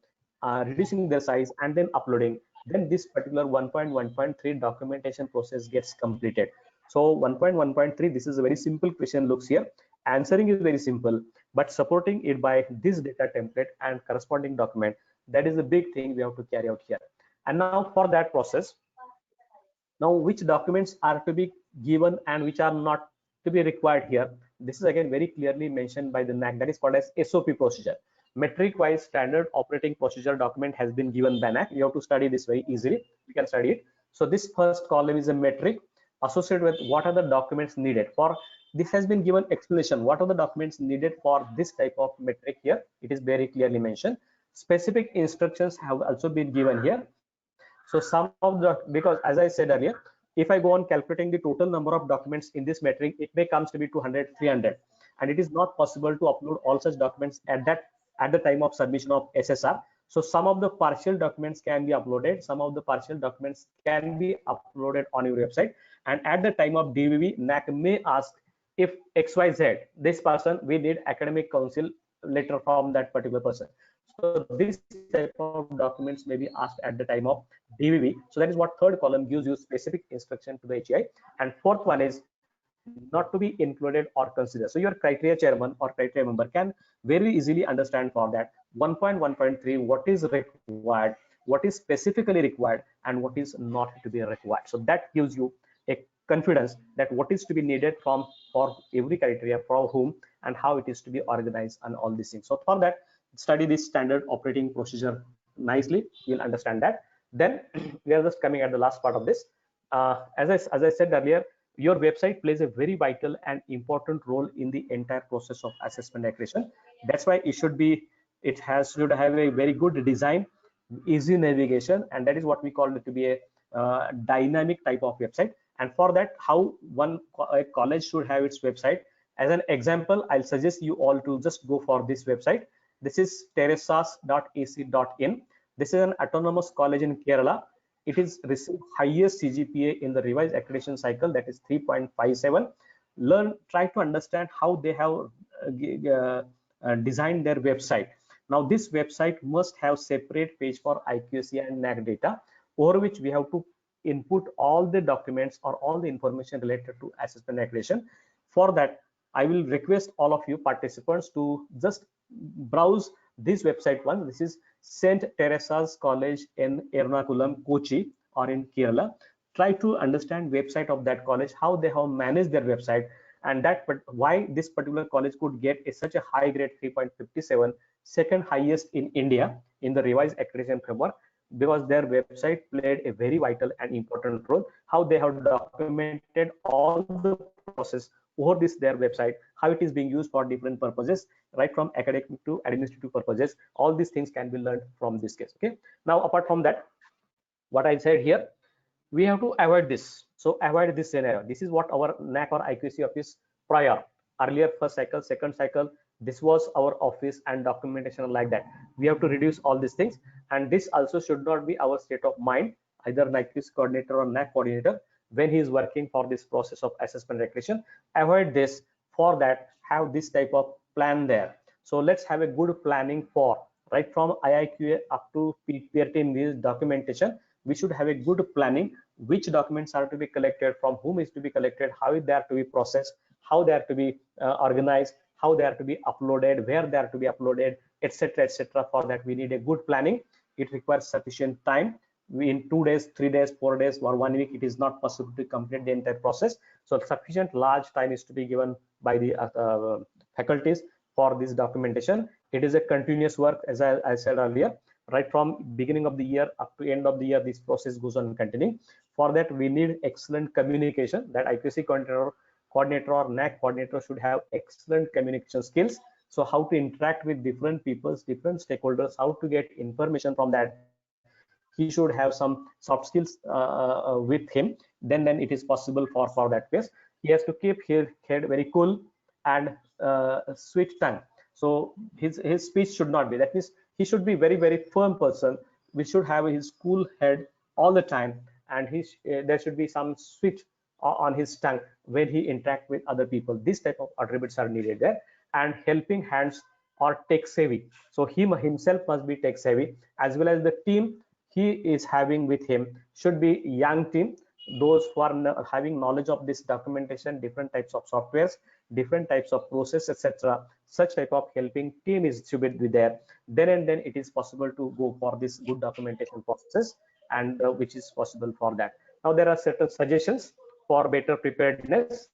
reducing their size, and then uploading. Then this particular 1.1.3 documentation process gets completed. So 1.1.3, this is a very simple question looks here. Answering is very simple, but supporting it by this data template and corresponding document, that is a big thing we have to carry out here. And now for that process, now which documents are to be given and which are not to be required here. This is again very clearly mentioned by the NAC, that is called as SOP procedure. Metric wise standard operating procedure document has been given by NAC. You have to study this very easily. You can study it. So this first column is a metric associated with what are the documents needed for. This has been given explanation what are the documents needed for this type of metric here. It is very clearly mentioned. Specific instructions have also been given here. So some of the, because as I said earlier, if I go on calculating the total number of documents in this metric, it may comes to be 200, 300, and it is not possible to upload all such documents at the time of submission of SSR. So some of the partial documents can be uploaded, some of the partial documents can be uploaded on your website, and at the time of DVV, NAC may ask if XYZ, this person, we need academic council letter from that particular person. So this type of documents may be asked at the time of DVV. So that is what third column gives you specific instruction to the HEI. And fourth one is not to be included or considered. So your criteria chairman or criteria member can very easily understand for that 1.1.3 what is required, what is specifically required, and what is not to be required. So that gives you a confidence that what is to be needed from for every criteria, for whom, and how it is to be organized, and all these things. So for that, study this standard operating procedure nicely. You'll understand that. Then we are just coming at the last part of this. As I said earlier, your website plays a very vital and important role in the entire process of assessment accreditation. That's why it should have a very good design, easy navigation, and that is what we call it to be a dynamic type of website. And for that, how a college should have its website. As an example, I'll suggest you all to just go for this website. This is teresas.ac.in. This is an autonomous college in Kerala. It is received highest CGPA in the revised accreditation cycle, that is 3.57. Try to understand how they have designed their website. Now this website must have separate page for IQAC and NAC data, over which we have to input all the documents or all the information related to assessment accreditation. For that, I will request all of you participants to just browse this website once. This is St. Teresa's College in Ernakulam, Kochi, or in Kerala. Try to understand website of that college, how they have managed their website, and why this particular college could get such a high grade 3.57, second highest in India in the revised accreditation framework, because their website played a very vital and important role. How they have documented all the process over their website, how it is being used for different purposes, right from academic to administrative purposes. All these things can be learned from this case. Okay. Now, apart from that, what I said here, we have to avoid this. So avoid this scenario. This is what our NAC or IQAC office prior, earlier first cycle, second cycle, this was our office and documentation like that. We have to reduce all these things, and this also should not be our state of mind, either IQAC coordinator or NAC coordinator, when he is working for this process of assessment accreditation. Avoid this. For that, have this type of plan there. So let's have a good planning for right from IIQA up to PRT in this documentation. We should have a good planning, which documents are to be collected, from whom is to be collected, how they are to be processed, how they are to be organized, how they are to be uploaded, where they are to be uploaded, etc., etc. For that we need a good planning. It requires sufficient time. In 2 days, 3 days, 4 days, or 1 week, it is not possible to complete the entire process. So sufficient large time is to be given by the faculties for this documentation. It is a continuous work, as I said earlier. Right from beginning of the year up to end of the year, this process goes on continuing. For that, we need excellent communication. That IQAC coordinator or NAC coordinator should have excellent communication skills. So how to interact with different peoples, different stakeholders, how to get information from that. He should have some soft skills with him. Then it is possible for that case. He has to keep his head very cool and sweet tongue. So his speech should not be. That means he should be very firm person. We should have his cool head all the time, and there should be some sweet on his tongue when he interact with other people. This type of attributes are needed there. And helping hands or tech savvy. So he himself must be tech savvy, as well as the team he is having with him should be young team, those who are having knowledge of this documentation, different types of softwares, different types of process, etc. Such type of helping team is to be there. Then it is possible to go for this good documentation process, and which is possible for that. Now there are certain suggestions for better preparedness.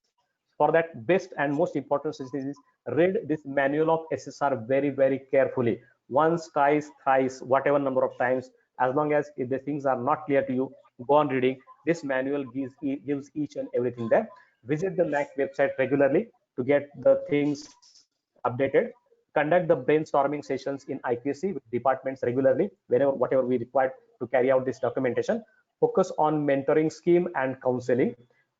For that, best and most important is read this manual of SSR very carefully, once, twice, thrice, whatever number of times. As long as if the things are not clear to you, go on reading. This manual gives each and everything there. Visit the NAC website regularly to get the things updated. Conduct the brainstorming sessions in IQAC with departments regularly, whatever we require to carry out this documentation. Focus on mentoring scheme and counseling.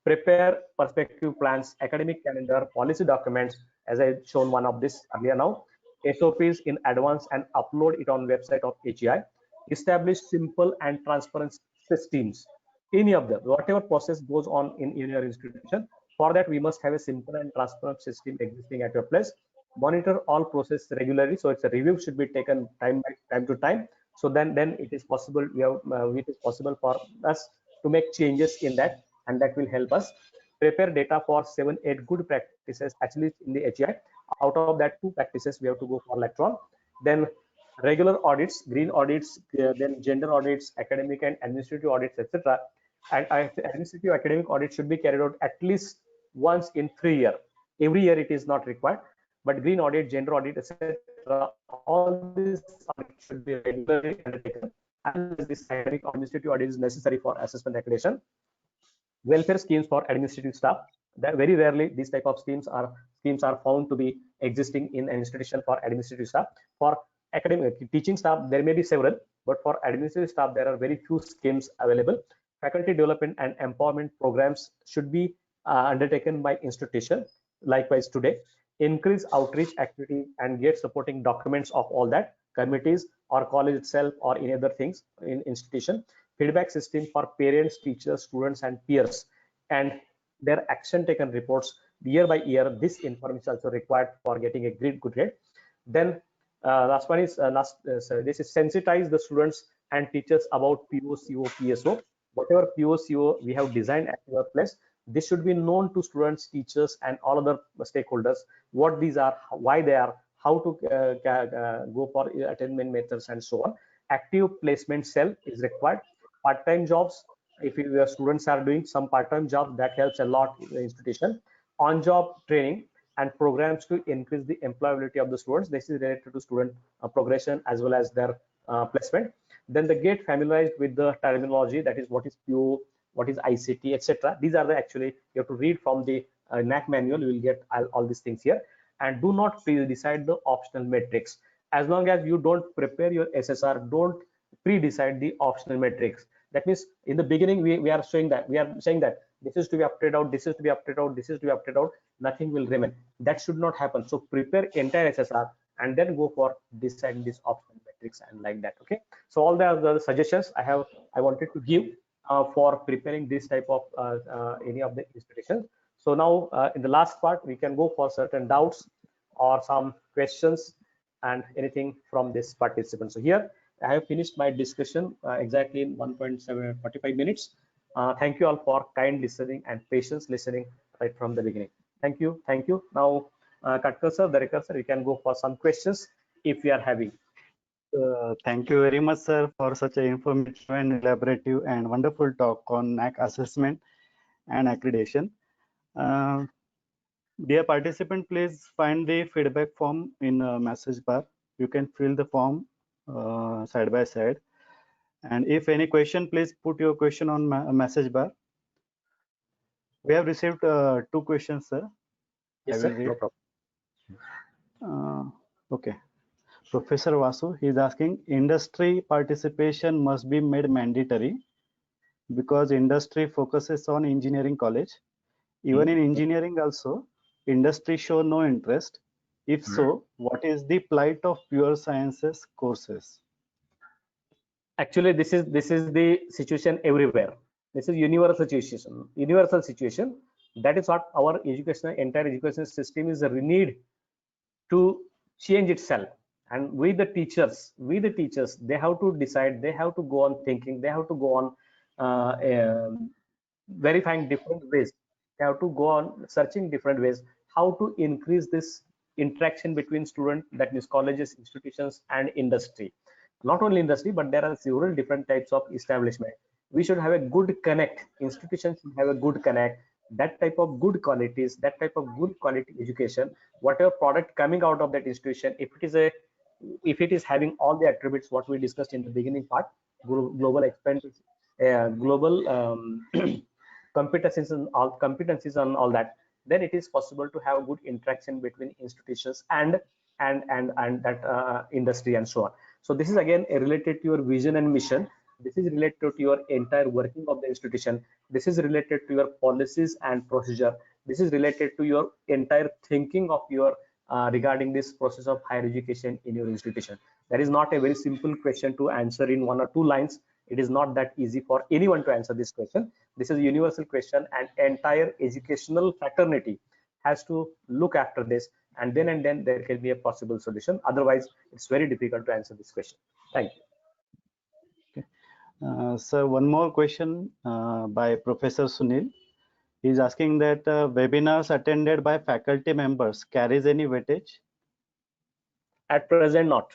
Prepare perspective plans, academic calendar, policy documents, as I shown one of this earlier now, SOPs in advance and upload it on website of HEI. Establish simple and transparent systems. Any of them, whatever process goes on in your institution, for that we must have a simple and transparent system existing at your place. Monitor all process regularly, so it's a review should be taken time to time. So then it is possible, it is possible for us to make changes in that, and that will help us. Prepare data for 7-8 good practices actually in the HEI. Out of that, 2 practices we have to go for electron. Then regular audits, green audits, then gender audits, academic and administrative audits, etc. And administrative academic audit should be carried out at least once in 3 years. Every year it is not required, but green audit, gender audit, etc. All these audits should be regularly undertaken. And this academic administrative audit is necessary for assessment accreditation. Welfare schemes for administrative staff. That very rarely these type of schemes are found to be existing in an institution for administrative staff. For academic teaching staff, there may be several, but for administrative staff, there are very few schemes available. Faculty development and empowerment programs should be undertaken by institution. Likewise today, increase outreach activity and get supporting documents of all that committees or college itself or any other things in institution. Feedback system for parents, teachers, students, and peers, and their action taken reports year by year. This information is also required for getting a good grade. Then last one is this is sensitize the students and teachers about PO, CO, PSO. Whatever PO, CO we have designed at your place, this should be known to students, teachers, and all other stakeholders. What these are, why they are, how to go for attainment methods, and so on. Active placement cell is required. Part-time jobs, if your students are doing some part-time job, that helps a lot in the institution. On-job training and programs to increase the employability of the students. This is related to student progression as well as their placement. Then the get familiarized with the terminology, that is what is PO, what is ICT, etc. These are the actually you have to read from the NAC manual. You will get all these things here. And do not pre-decide the optional metrics. As long as you don't prepare your SSR, don't pre-decide the optional metrics. That means in the beginning we are saying that this is to be updated out, this is to be updated out, this is to be updated out. Nothing will remain. That should not happen. So prepare entire SSR and then go for deciding this optional metrics and like that. Okay. So all the suggestions I wanted to give for preparing this type of any of the institutions. So now in the last part we can go for certain doubts or some questions and anything from this participant. So here I have finished my discussion exactly in 1.745 minutes. Thank you all for kind listening and patience listening right from the beginning. Thank you. Thank you. Now, Katkar sir, Director sir, you can go for some questions if you are having. Thank you very much, sir, for such an informative and elaborative and wonderful talk on NAC assessment and accreditation. Dear participant, please find the feedback form in a message bar. You can fill the form side by side. And if any question, please put your question on message bar. We have received 2 questions, sir. Yes, I sir. will read. No problem. Okay. Professor Vasu, he is asking, industry participation must be made mandatory because industry focuses on engineering college. Even in engineering also, industry show no interest. If so, what is the plight of pure sciences courses? Actually, this is the situation everywhere. This is universal situation. Universal situation. That is what our entire education system is renewed to change itself. And we the teachers, they have to decide. They have to go on thinking. They have to go on verifying different ways. They have to go on searching different ways how to increase this interaction between students, that means colleges, institutions, and industry. Not only industry, but there are several different types of establishment. We should have a good connect. Institutions should have a good connect. That type of good qualities, that type of good quality education, whatever product coming out of that institution, if it is having all the attributes what we discussed in the beginning part, global expenses, global competencies and all that, then it is possible to have good interaction between institutions and that industry and so on. So this is again related to your vision and mission. This is related to your entire working of the institution. This is related to your policies and procedure. This is related to your entire thinking of your regarding this process of higher education in your institution. That is not a very simple question to answer in 1 or 2 lines. It is not that easy for anyone to answer this question. This is a universal question, and entire educational fraternity has to look after this, and then there can be a possible solution. Otherwise, it's very difficult to answer this question. Thank you. So one more question by Professor Sunil. He is asking that webinars attended by faculty members carries any weightage? At present, not.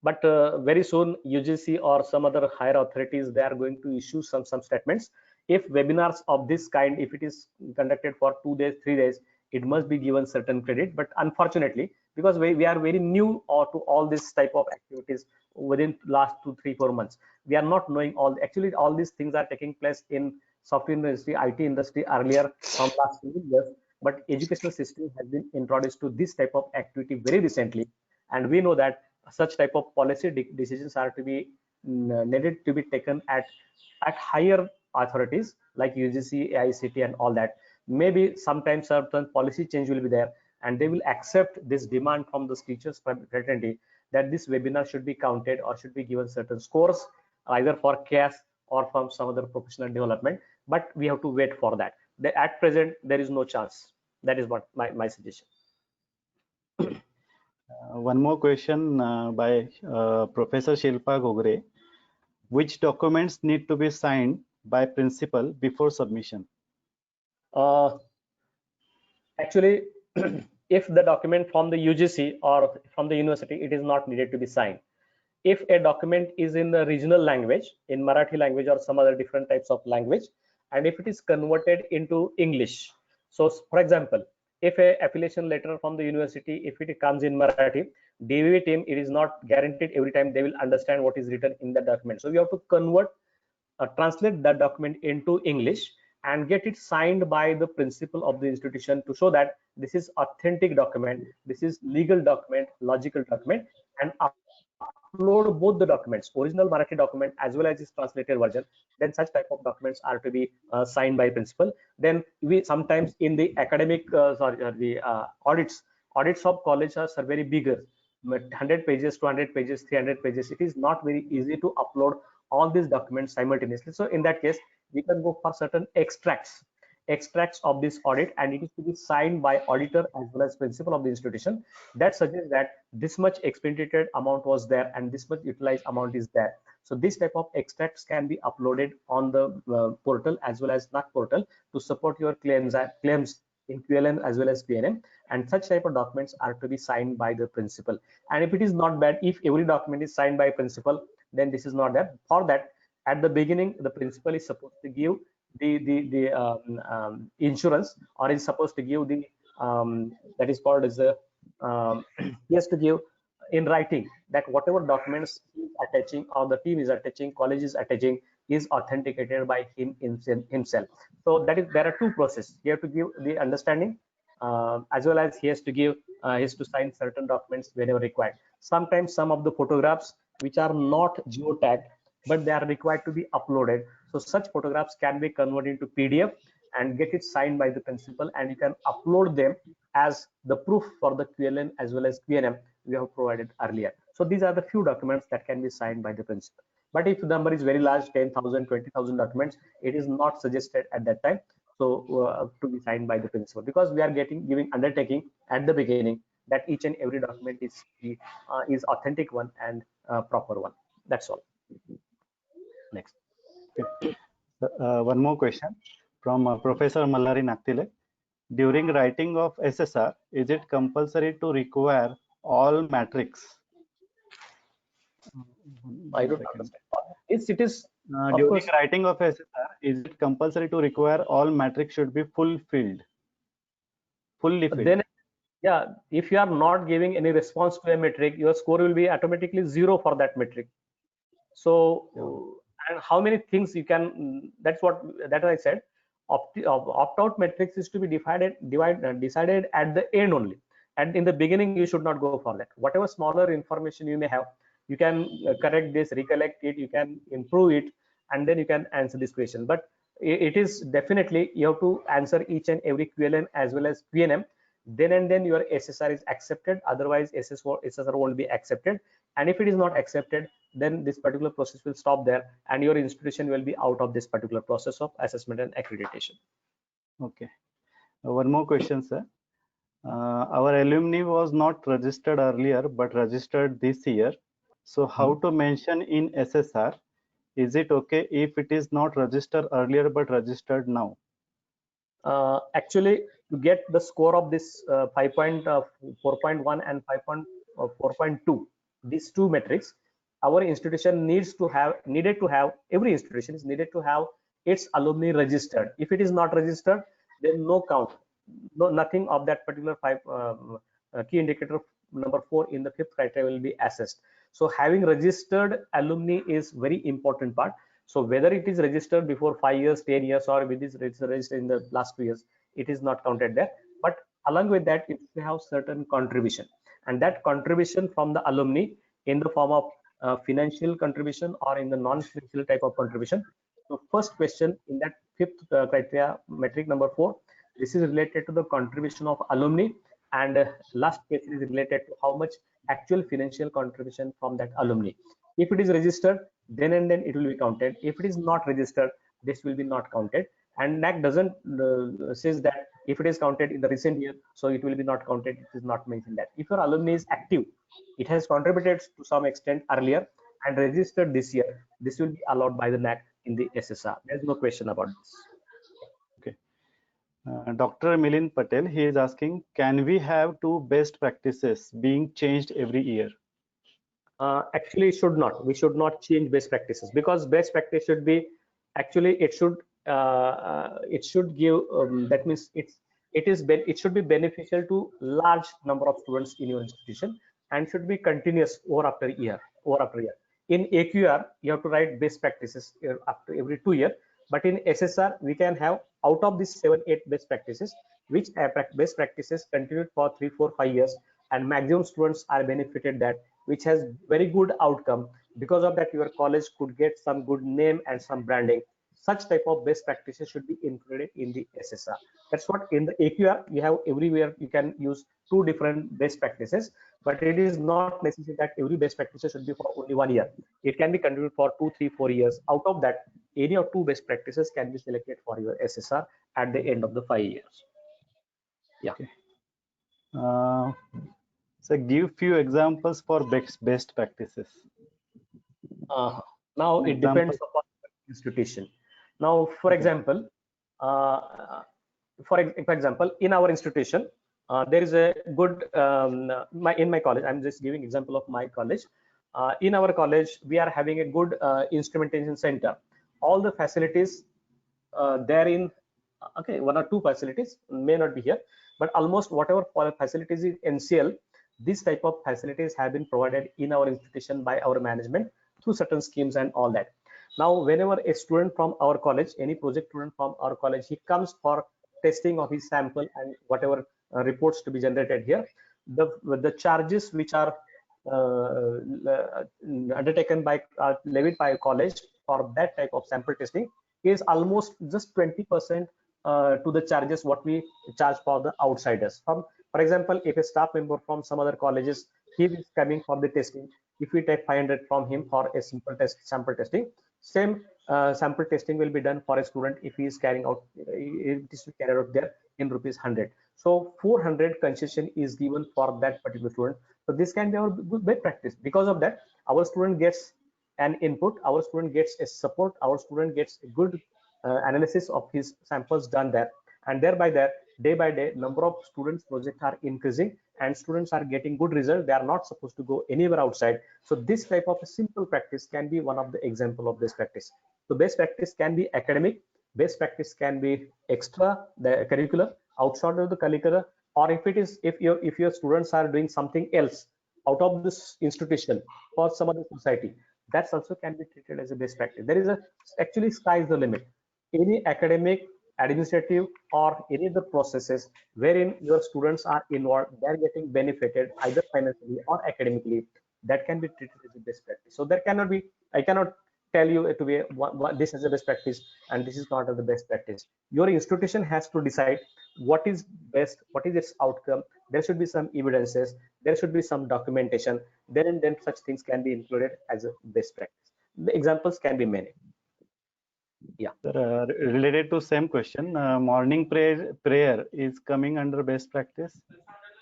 But very soon, UGC or some other higher authorities, they are going to issue some statements. If webinars of this kind, if it is conducted for 2 days, 3 days, it must be given certain credit. But unfortunately, because we are very new to all this type of activities within last 2, 3, 4 months, we are not knowing all. Actually, all these things are taking place in software industry, IT industry earlier from last few years. But educational system has been introduced to this type of activity very recently, and we know that such type of policy decisions are to be needed to be taken at higher authorities like UGC, AICT, and all that. Maybe sometimes certain policy change will be there, and they will accept this demand from the teachers fraternity that this webinar should be counted or should be given certain scores, either for CAS or from some other professional development. But we have to wait for that. At present, there is no chance. That is what my suggestion. One more question by Professor Shilpa Gogre. Which documents need to be signed by principal before submission? Actually, if the document from the UGC or from the university, it is not needed to be signed. If a document is in the regional language, in Marathi language or some other different types of language, and if it is converted into English, so for example, if a affiliation letter from the university, if it comes in Marathi, DVV team, it is not guaranteed every time they will understand what is written in the document. So we have to translate that document into English and get it signed by the principal of the institution to show that this is authentic document, this is legal document, logical document, and upload both the documents, original Marathi document as well as this translated version. Then such type of documents are to be signed by principal. Then we sometimes in the academic audits of colleges are very bigger, 100 pages, 200 pages, 300 pages. It is not very easy to upload all these documents simultaneously. So in that case, we can go for certain extracts extracts of this audit, and it is to be signed by auditor as well as principal of the institution. That suggests that this much expended amount was there and this much utilized amount is there. So this type of extracts can be uploaded on the portal as well as NAAC portal to support your claims in QLM as well as PNM, and such type of documents are to be signed by the principal. And if it is not bad, if every document is signed by principal, then this is not that. For that, at the beginning, the principal is supposed to give the insurance, or is supposed to give the that is called as a he has to give in writing that whatever documents he is attaching or the team is attaching, college is attaching, is authenticated by him himself. So that is, there are two processes. He has to give the understanding as well as he has to give he has to sign certain documents whenever required. Sometimes some of the photographs which are not geotagged, but they are required to be uploaded. So such photographs can be converted into PDF and get it signed by the principal, and you can upload them as the proof for the QLN as well as QNM we have provided earlier. So these are the few documents that can be signed by the principal. But if the number is very large, 10,000, 20,000 documents, it is not suggested at that time so to be signed by the principal, because we are giving undertaking at the beginning that each and every document is authentic one and proper one. That's all. Next. Okay. One more question from Professor Mallari Naktile. During writing of SSR, is it compulsory to require all matrix? I don't understand. It is During course. writing of SSR, is it compulsory to require all matrix should be fully filled? Then, yeah, if you are not giving any response to a metric, your score will be automatically 0 for that metric. So, and how many things you can? That's what I said. Opt-out metrics is to be decided at the end only, and in the beginning you should not go for that. Whatever smaller information you may have, you can correct this, recollect it, you can improve it, and then you can answer this question. But it is definitely you have to answer each and every QLN as well as QNM. Then and then your SSR is accepted. Otherwise, SSR won't be accepted. And if it is not accepted, then this particular process will stop there, and your institution will be out of this particular process of assessment and accreditation. Okay. One more question, sir. Our alumni was not registered earlier, but registered this year. So how to mention in SSR? Is it okay if it is not registered earlier, but registered now? Actually, to get the score of this 5.4.1 and 5.4.2, these two metrics, our institution needed to have, every institution is needed to have its alumni registered. If it is not registered, then no count, nothing of that particular key indicator number 4 in the 5th criteria will be assessed. So having registered alumni is very important part. So whether it is registered before 5 years, 10 years, or with this registered in the last 2 years, it is not counted there. But along with that, if you have certain contribution, and that contribution from the alumni in the form of financial contribution or in the non-financial type of contribution. So first question in that 5th criteria metric number 4, this is related to the contribution of alumni, and last question is related to how much actual financial contribution from that alumni. If it is registered, then and then it will be counted. If it is not registered, this will be not counted. And NAAC doesn't says that if it is counted in the recent year, so it will be not counted. It is not mentioned that. If your alumni is active, it has contributed to some extent earlier and registered this year, this will be allowed by the NAAC in the SSR. There's no question about this. Okay. Dr. Milind Patel, he is asking, can we have 2 best practices being changed every year? Actually, it should not. We should not change best practices, because best practice should be, actually it should give that means it should be beneficial to large number of students in your institution, and should be continuous over after year. In AQR, you have to write best practices after every 2 years, but in SSR we can have out of these 7-8 best practices, which best practices continued for 3, 4, 5 years, and maximum students are benefited that, which has very good outcome. Because of that, your college could get some good name and some branding. Such type of best practices should be included in the SSR. That's what in the AQR you have everywhere. You can use 2 different best practices, but it is not necessary that every best practices should be for only 1 year. It can be continued for 2, 3, 4 years. Out of that, any of 2 best practices can be selected for your SSR, at the end of the 5 years. Yeah. So give few examples for best practices. Now it depends upon the institution. Now, for example, in our institution, there is a good in my college. I'm just giving example of my college. In our college, we are having a good instrumentation center. All the facilities therein, okay, 1 or 2 facilities may not be here, but almost whatever facilities in NCL, this type of facilities have been provided in our institution by our management through certain schemes and all that. Now, whenever a student from our college, any project student from our college, he comes for testing of his sample and whatever reports to be generated here, the charges which are undertaken by levied by a college for that type of sample testing is almost just 20% to the charges what we charge for the outsiders. For example, if a staff member from some other colleges, he is coming for the testing, if we take 500 from him for a simple sample testing, same sample testing will be done for a student if he is carrying out, it is carried out there in rupees 100. So 400 concession is given for that particular student. So this can be our good best practice. Because of that, our student gets an input, our student gets a support, our student gets a good analysis of his samples done there, and thereby there, day by day, number of students projects are increasing and students are getting good results. They are not supposed to go anywhere outside. So this type of a simple practice can be one of the example of best practice. So best practice can be academic, best practice can be extra the curricular, outside of the curricular, or if it is, if your students are doing something else out of this institution for some other society, that's also can be treated as a best practice. There is actually sky is the limit. Any academic, administrative, or any other processes wherein your students are involved, they are getting benefited either financially or academically, that can be treated as a best practice. So there cannot be, I cannot tell you to be this is a best practice and this is not the best practice. Your institution has to decide what is best, what is its outcome. There should be some evidences, there should be some documentation, then such things can be included as a best practice. The examples can be many. Yeah. Sir, related to same question, morning prayer is coming under best practice.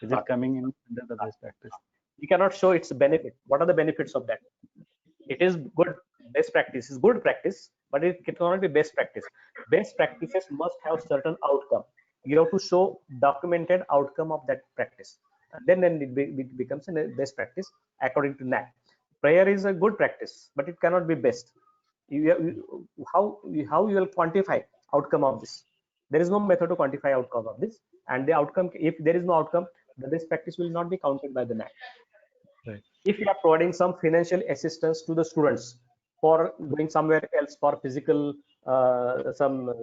Is it coming in under the best practice? You cannot show its benefit. What are the benefits of that? It is good. Best practice is good practice, but it cannot be best practice. Best practices must have certain outcome. You have to show documented outcome of that practice. Then it becomes a best practice according to NAAC. Prayer is a good practice, but it cannot be best. How you will quantify outcome of this? There is no method to quantify outcome of this, and the outcome, if there is no outcome, the best practice will not be counted by the NAAC. Right. If you are providing some financial assistance to the students for going somewhere else for physical, some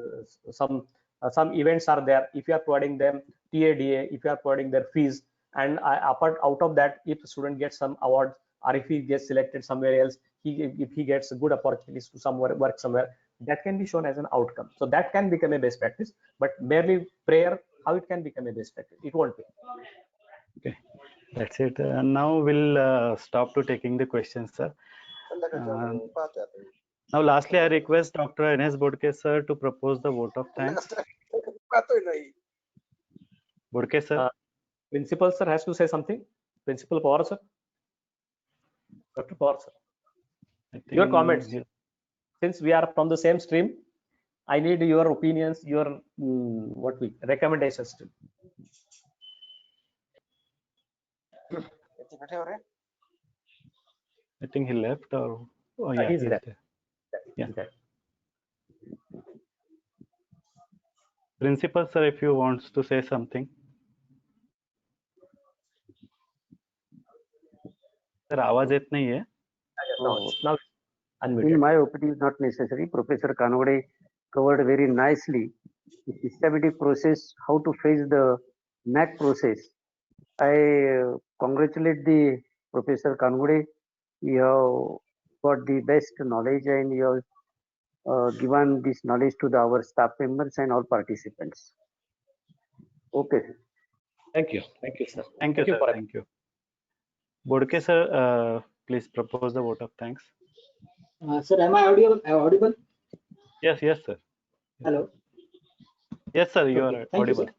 events are there, if you are providing them TADA, if you are providing their fees, and out of that, if the student gets some award, or if he gets selected somewhere else, if he gets good opportunities to somewhere work somewhere, that can be shown as an outcome. So that can become a best practice, but merely prayer, how it can become a best practice? It won't be. Okay, that's it. Now we'll stop to taking the questions, sir. Now lastly, I request Dr. N.S. Bodke sir to propose the vote of thanks. Bodke sir. Principal sir has to say something. Principal Pawar sir. Dr. Pawar sir. Your comments. Since we are from the same stream, I need your opinions, your recommendations too. I think he left, or yeah, he's there. Yeah. Principal sir, if you wants to say something. Sir, आवाज येत नाहीये. Now, in my opinion, is not necessary. Professor Kanwade covered very nicely the systematic process, how to face the NAAC process. I congratulate the Professor Kanwade. You have got the best knowledge and you have given this knowledge to our staff members and all participants. Okay. Thank you, sir. Thank you, sir. Thank you. Bodke sir, please propose the vote of thanks. Sir, am I audible? Yes, sir. Hello. Yes, sir, you Okay, are thank you, audible. sir.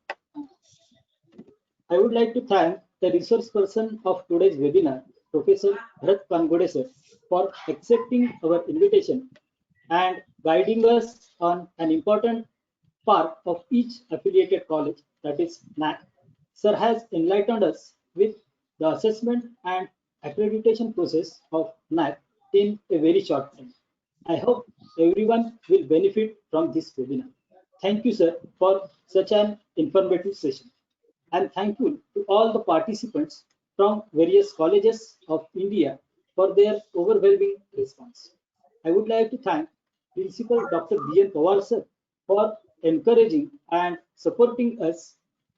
I would like to thank the resource person of today's webinar, Professor Bharat Kangode sir, for accepting our invitation and guiding us on an important part of each affiliated college, that is NAC. Sir has enlightened us with the assessment and accreditation process of NAC in a very short time. I hope everyone will benefit from this webinar. Thank you, sir, for such an informative session. I'm thankful to all the participants from various colleges of India for their overwhelming response. I would like to thank Principal Dr. B.N. Pawar sir for encouraging and supporting us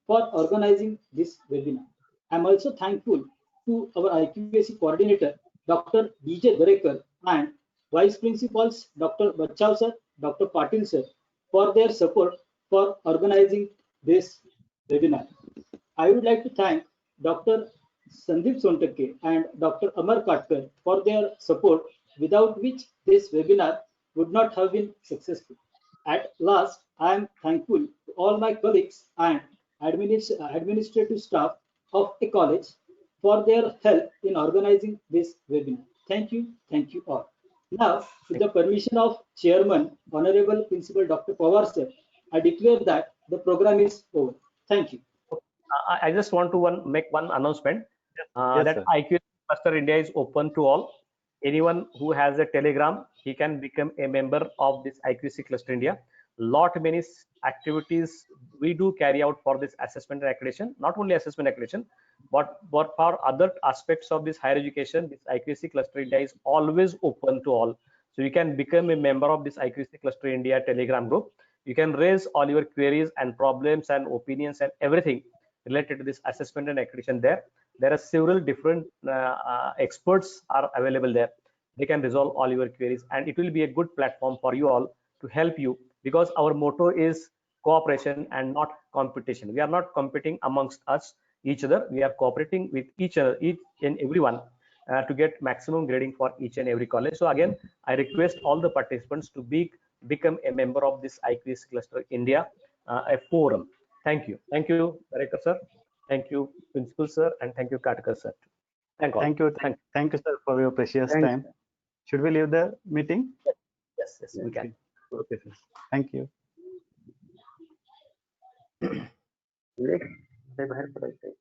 for organizing this webinar. I'm also thankful to our IQAC coordinator, Dr. D.J. Darekar, and Vice Principals Dr. Bachau sir, Dr. Patil sir, for their support for organizing this webinar. I would like to thank Dr. Sandeep Sontake and Dr. Amar Katkar for their support, without which this webinar would not have been successful. At last, I am thankful to all my colleagues and administrative staff of a college for their help in organizing this webinar. Thank you all. Now, with the permission of Chairman, Honorable Principal Dr. Pawar sir, I declare that the program is over. Thank you. I just want to make one announcement Yes, that sir. IQAC Cluster India is open to all. Anyone who has a Telegram, he can become a member of this IQAC Cluster India. Lot many activities we do carry out for this assessment and accreditation. Not only assessment accreditation, but for other aspects of this higher education, this IQAC Cluster India is always open to all. So you can become a member of this IQAC Cluster India Telegram group. You can raise all your queries and problems and opinions and everything related to this assessment and accreditation there. There are several different experts are available there. They can resolve all your queries, and it will be a good platform for you all to help you, because our motto is cooperation and not competition. We are not competing amongst us each other. We are cooperating with each other, each and everyone, to get maximum grading for each and every college. So again, I request all the participants to become a member of this IQAC Cluster India, a forum. Thank you, Director sir. Thank you, Principal sir, and thank you, Katkar sir. Thank all. Thank you, sir, for your precious Thanks. time. Should we leave the meeting? Yes, we can. Okay, sir. Thank you. Next, ते बाहेर पडायचंय.